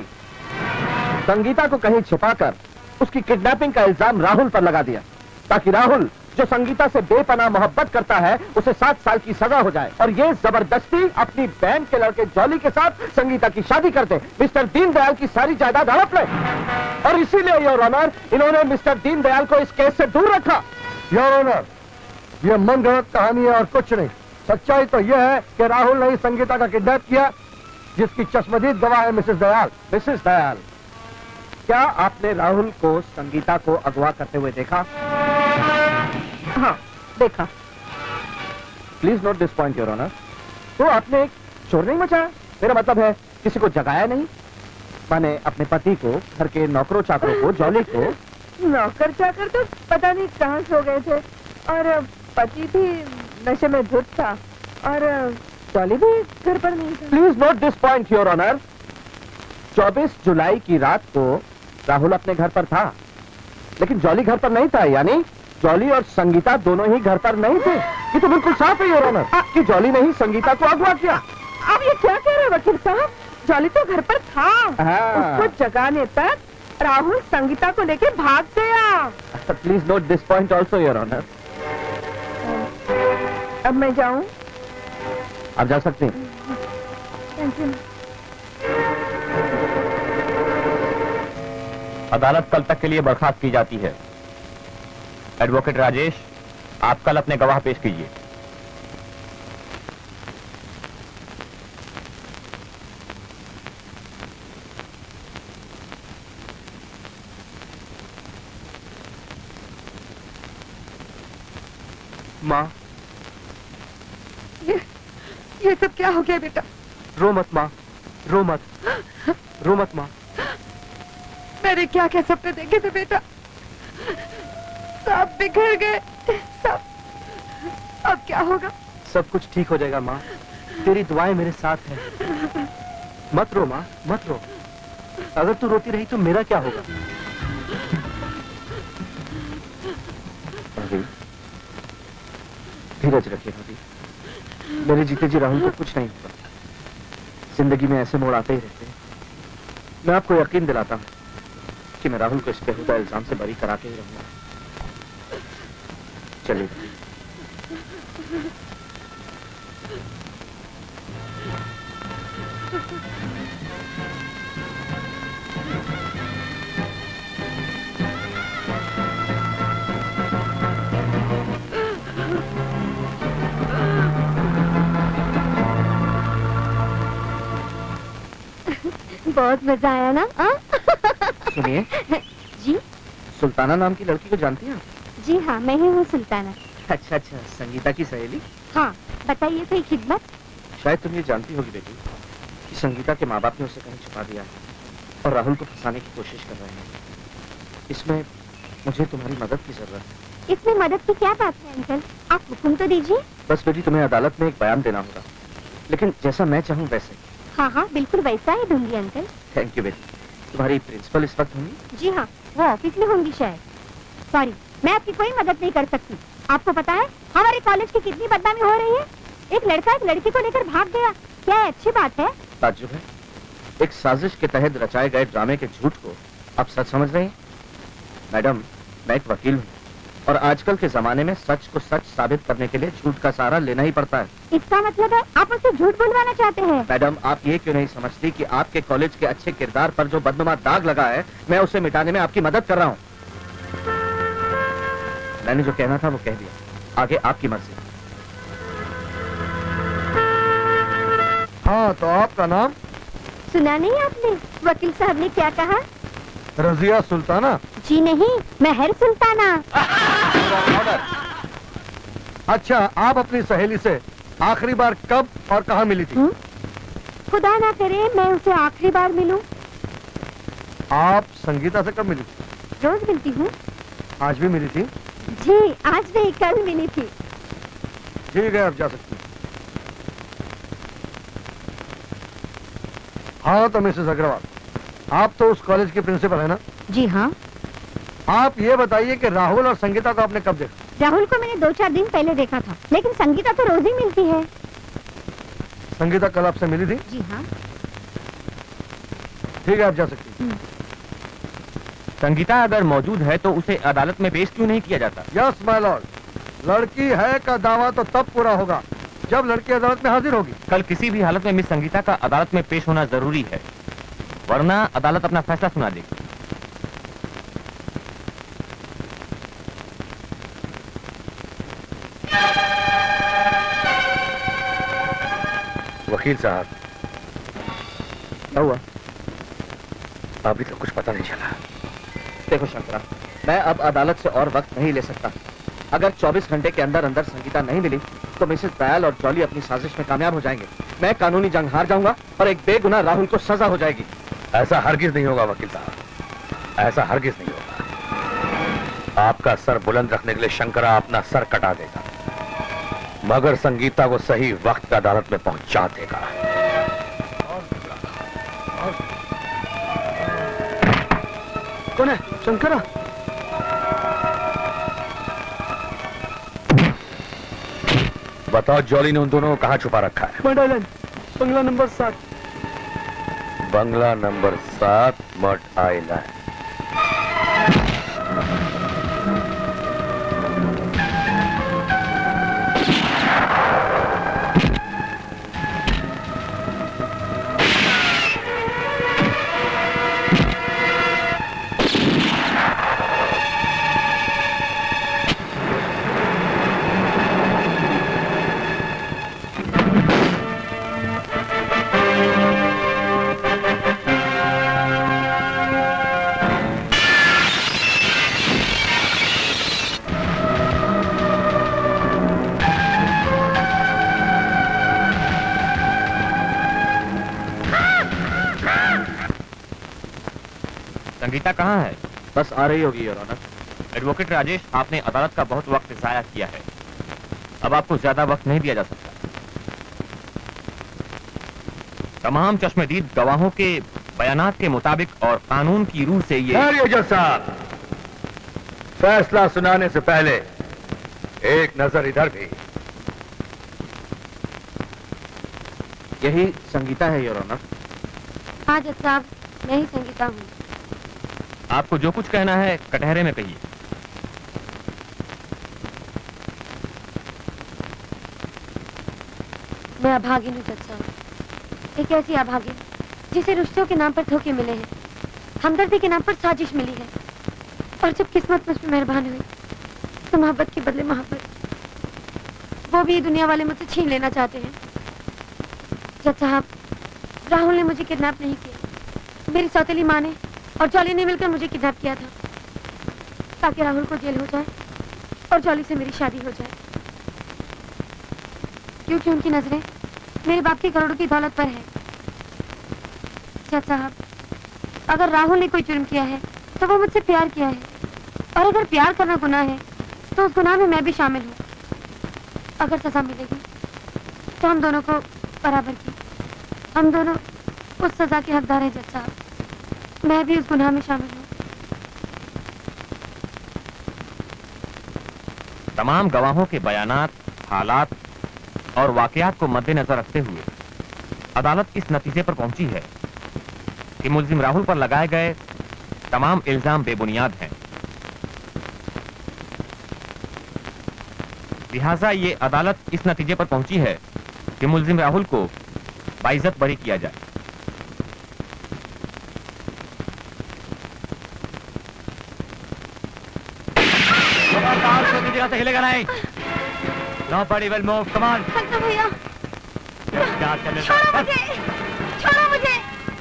B: संगीता को कहीं छिपाकर उसकी किडनैपिंग का इल्जाम राहुल पर लगा दिया, ताकि राहुल जो संगीता से बेपनाह मोहब्बत करता है उसे 7 साल की सजा हो जाए, और ये जबरदस्ती अपनी बहन के लड़के जॉली के साथ संगीता की शादी कर दे, मिस्टर दीनदयाल की सारी जायदाद हड़प ले। और इसीलिए योर ऑनर, इन्होंने मिस्टर दीनदयाल को इस केस से दूर रखा।
H: योर ऑनर, ये मनगढ़ंत कहानी है और कुछ नहीं। सच्चाई तो यह है कि राहुल ने ही संगीता का किडनैप किया, जिसकी चश्मदीद गवाह है मिसेस दयाल।
B: मिसेस दयाल, क्या आपने राहुल को संगीता को अगवा करते हुए देखा?
C: हाँ, देखा।
B: Please note this point your honour. तो आपने एक शोर नहीं मचाया? मेरा मतलब है किसी को जगाया नहीं? माने अपने पति को, घर के नौकरों चाकरों को, जॉली को?
C: नौकर चाकर तो पता नहीं कहाँ सो गए थे, और पति भी नशे में धुत था, और जॉली भी घर पर नहीं था।
B: Please note this point your honour. 24 जुलाई की रात को राहुल अपने घर पर था, लेकिन जॉली घर पर नहीं था, यानी जॉली और संगीता दोनों ही घर पर नहीं थे। ये तो बिल्कुल साफ है योर ऑनर कि जॉली ने ही संगीता को अगवा किया।
C: अब ये क्या कह रहे वकील साहब? जॉली तो घर पर था।
B: हाँ।
C: उसको जगाने तक राहुल संगीता को लेके भाग गया।
B: Please note this point also your honour.
C: अब मैं जाऊं?
I: आप जा सकते हैं।
C: Thank you.
I: अदालत कल तक के लिए बर्खास्त की जाती है। एडवोकेट राजेश, आप कल अपने गवाह पेश कीजिए।
G: माँ,
C: ये सब क्या हो गया बेटा?
G: रो मत माँ, रो मत, रो मत माँ।
C: मैंने क्या क्या सपने देखे थे बेटा, सब बिखर गए, सब। अब क्या होगा?
G: सब कुछ ठीक हो जाएगा माँ, तेरी दुआएं मेरे साथ हैं। मत रो माँ, मत रो। अगर तू रोती रही तो मेरा क्या होगा? धीरज रखिए भाभी, मेरे जीते जी राहुल को कुछ नहीं होगा। जिंदगी में ऐसे मोड़ आते ही रहते हैं। मैं आपको यकीन दिलाता हूँ कि मैं राहुल को इस बेहुदा इल्जाम से बरी करा के ही रहूंगा। चलिए
D: बहुत मजा आया ना?
G: सुनिए,
D: जी
G: सुल्ताना नाम की लड़की को जानती हैं आप?
D: जी हाँ, मैं ही हूँ सुल्ताना।
G: अच्छा अच्छा, संगीता की सहेली।
D: हाँ, बताइए कोई खिदमत?
G: शायद तुम ये जानती होगी बेटी कि संगीता के माँ बाप ने उसे कहीं छुपा दिया है और राहुल को फंसाने की कोशिश कर रहे हैं। इसमें मुझे तुम्हारी मदद की जरूरत है।
D: इसमें मदद की क्या बात है अंकल, आप हुक्म तो दीजिए।
G: बस बेटी, तुम्हें अदालत में एक बयान देना होगा, लेकिन जैसा मैं चाहूँ वैसे।
D: हाँ हाँ, बिल्कुल वैसा ही दूंगी अंकल।
G: थैंक यू बेटी। तुम्हारी प्रिंसिपल इस वक्त होंगी?
D: जी हाँ, वो ऑफिस में होंगी शायद। सॉरी, मैं आपकी कोई मदद नहीं कर सकती। आपको पता है हमारे कॉलेज की कितनी बदनामी हो रही है? एक लड़का एक लड़की को लेकर भाग गया, क्या ये अच्छी बात है?
G: ताज्जुब है, एक साजिश के तहत रचाए गए ड्रामे के झूठ को आप सच समझ रहे हैं? मैडम, मैं एक वकील हूँ और आजकल के जमाने में सच को सच साबित करने के लिए झूठ का सहारा लेना ही पड़ता है।
D: इसका मतलब है आप मुझसे झूठ बुलवाना चाहते हैं?
G: मैडम, आप ये क्यों नहीं समझती कि आपके कॉलेज के अच्छे किरदार पर जो बदनुमा दाग लगा है, मैं उसे मिटाने में आपकी मदद कर रहा हूँ। मैंने जो कहना था वो कह दिया, आगे आपकी मर्जी।
K: हाँ, तो आपका नाम?
D: सुना नहीं आपने वकील साहब ने क्या कहा?
K: रजिया सुल्ताना?
D: जी नहीं, महर सुल्ताना।
K: अच्छा, आप अपनी सहेली से आखिरी बार कब और कहाँ मिली थी?
D: खुदा ना करे मैं उसे आखिरी बार मिलूं।
K: आप संगीता से कब मिली थी?
D: रोज मिलती हूँ।
K: आज भी मिली थी?
D: जी, आज नहीं, कल मिली थी।
K: ठीक है, आप जा सकती हैं। हाँ, तो मिसेस अग्रवाल, आप तो उस कॉलेज के प्रिंसिपल है ना?
D: जी हाँ।
K: आप ये बताइए कि राहुल और संगीता को आपने कब देखा?
D: राहुल को मैंने 2-4 दिन पहले देखा था, लेकिन संगीता तो रोज ही मिलती है।
K: संगीता कल आपसे मिली थी?
D: जी हाँ।
K: ठीक है, आप जा सकती हैं।
I: संगीता अगर मौजूद है तो उसे अदालत में पेश क्यों नहीं किया जाता?
K: यस माय लॉर्ड, लड़की है का दावा तो तब पूरा होगा जब लड़की अदालत में हाजिर होगी।
I: कल किसी भी हालत में मिस संगीता का अदालत में पेश होना जरूरी है, वरना अदालत अपना फैसला सुना देगी।
K: वकील साहब,
G: क्या हुआ?
K: अभी तो कुछ पता नहीं चला।
G: देखो शंकरा, मैं अब अदालत से और वक्त नहीं ले सकता। अगर 24 घंटे के अंदर अंदर संगीता नहीं मिली तो मिसेस दयाल और जॉली अपनी साजिश में कामयाब हो जाएंगे। मैं कानूनी जंग हार जाऊंगा और एक बेगुनाह राहुल को सजा हो जाएगी।
K: ऐसा हरगिज नहीं होगा वकील साहब, ऐसा हरगिज नहीं होगा। आपका सर बुलंद रखने के लिए शंकरा अपना सर कटा देगा, मगर संगीता को सही वक्त पर अदालत में पहुंचा देगा।
G: कौन है? शंकरा?
K: बताओ, जॉली ने उन दोनों को कहाँ छुपा रखा है?
G: मड आइलैंड, बंगला नंबर 7।
K: बंगला नंबर 7, मड आइलैंड।
I: संगीता कहाँ है?
H: बस आ रही होगी योर ऑनर।
I: एडवोकेट राजेश, आपने अदालत का बहुत वक्त जाया किया है। अब आपको ज्यादा वक्त नहीं दिया जा सकता। तमाम चश्मदीद गवाहों के बयानात के मुताबिक और कानून की रूह से ये
K: जज साहब, फैसला सुनाने से पहले एक नजर इधर भी।
H: यही संगीता है योर ऑनर।
A: हाँ जज साहब, मैं ही संगीता हूँ।
I: आपको जो कुछ कहना है कटहरे में कहिए।
A: मैं अभागिन हूँ जज साहब, एक ऐसी अभागिन जिसे रिश्तों के नाम पर धोखे मिले हैं, हमदर्दी के नाम पर साजिश मिली है, और जब किस्मत मुझ पर मेहरबान हुई तो मोहब्बत के बदले मोहब्बत, वो भी दुनिया वाले मुझसे छीन लेना चाहते हैं। जज साहब, राहुल ने मुझे किडनैप नहीं किया, मेरी सौतेली माँ ने और जॉली ने मिलकर मुझे किडनैप किया था, ताकि राहुल को जेल हो जाए और जॉली से मेरी शादी हो जाए, क्योंकि उनकी नजरें मेरे बाप की करोड़ों की दौलत पर है। जज साहब, अगर राहुल ने कोई जुर्म किया है तो वो मुझसे प्यार किया है, और अगर प्यार करना गुनाह है तो उस गुनाह में मैं भी शामिल हूँ। अगर सजा मिलेगी तो हम दोनों को बराबर की, हम दोनों उस सजा के हकदार हैं। जज साहब, मैं भी उस गुनाह में शामिल हूँ।
I: तमाम गवाहों के बयानात, हालात और वाकयात को मद्देनजर रखते हुए अदालत इस नतीजे पर पहुंची है कि मुल्जिम राहुल पर लगाए गए तमाम इल्जाम बेबुनियाद हैं। लिहाजा ये अदालत इस नतीजे पर पहुंची है कि मुल्जिम राहुल को बाइज्जत बरी किया जाए। जगह से हिलेगा नहीं। Nobody will move. Come on.
A: भैया,
I: क्या चले?
A: छोड़ो मुझे।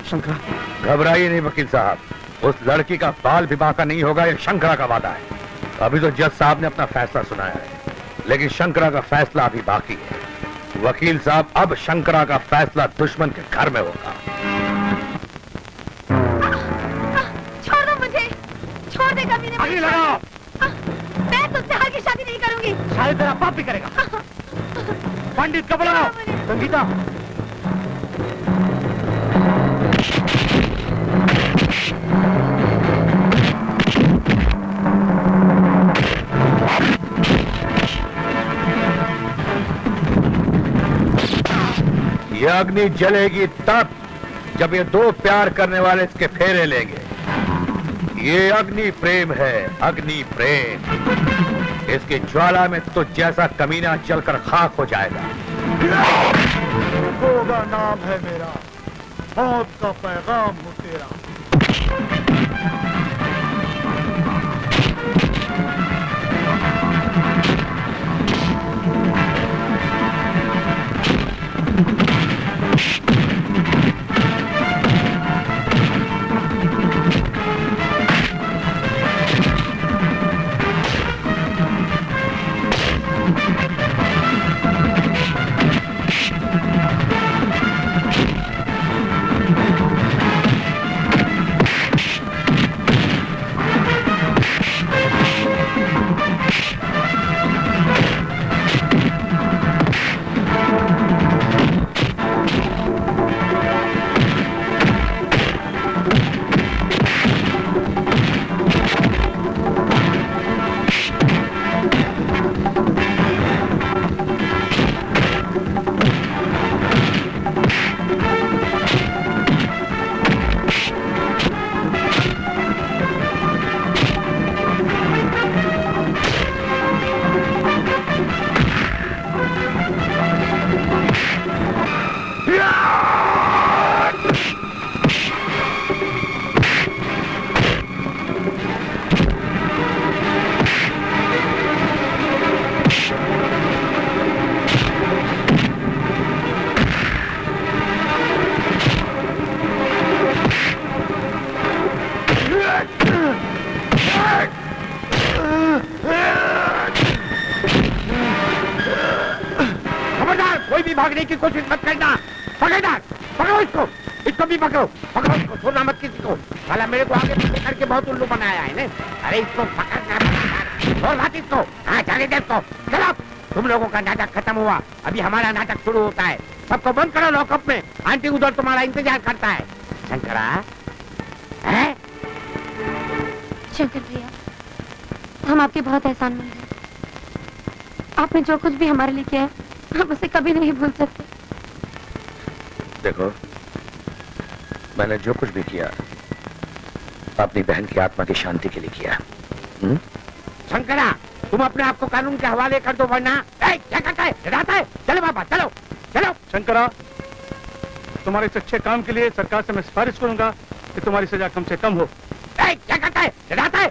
K: शंकरा, घबराइए नहीं वकील साहब, उस लड़की का बाल भी बांका नहीं होगा, ये शंकरा का वादा है। अभी तो जज साहब ने अपना फैसला सुनाया है, लेकिन शंकरा का फैसला अभी बाकी है। वकील साहब, अब शंकरा का फैसला दुश्मन के घर में होगा।
A: छोड़ दो मुझे, छोड़ दे कभी नहीं।
I: आगे लगाओ।
A: मैं तुझसे हर की शादी नहीं करूंगी।
I: शायद तेरा बाप भी करेगा। पंडित को बुलाओ। संगीता,
K: ये अग्नि जलेगी तब जब ये दो प्यार करने वाले इसके फेरे लेंगे। ये अग्नि प्रेम है, अग्नि प्रेम। इसकी ज्वाला में तो जैसा कमीना जलकर खाक हो जाएगा।
H: होगा नाम है मेरा, मौत का पैगाम हो तेरा।
G: इसको भी पकड़ो पकड़ो इसको, छोड़ना मत किसी को। साला मेरे को आगे पीछे करके बहुत उल्लू बनाया है ने। अरे इसको पकड़ना और बात इसको। हाँ जाने दे इसको। चलो तुम लोगों का नाटक खत्म हुआ, अभी हमारा नाटक शुरू होता है। सबको बंद करो लॉकअप में, आंटी उधर तुम्हारा इंतजार करता है। शंकरा है?
A: शंकर भैया, हम आपके बहुत एहसानमंद हैं। आपने जो कुछ भी हमारे लिए किया है, हम उसे कभी नहीं भूल सकते।
K: देखो, मैंने जो कुछ भी किया अपनी बहन की आत्मा की शांति के लिए किया।
G: शंकरा, तुम अपने आप को कानून के हवाले कर दो वरना। क्या करता है? डराता है? चलो बाबा चलो चलो।
L: शंकरा, तुम्हारे इस अच्छे काम के लिए सरकार से मैं सिफारिश करूंगा कि तुम्हारी सजा कम से कम हो।
G: क्या करता है? डराता है?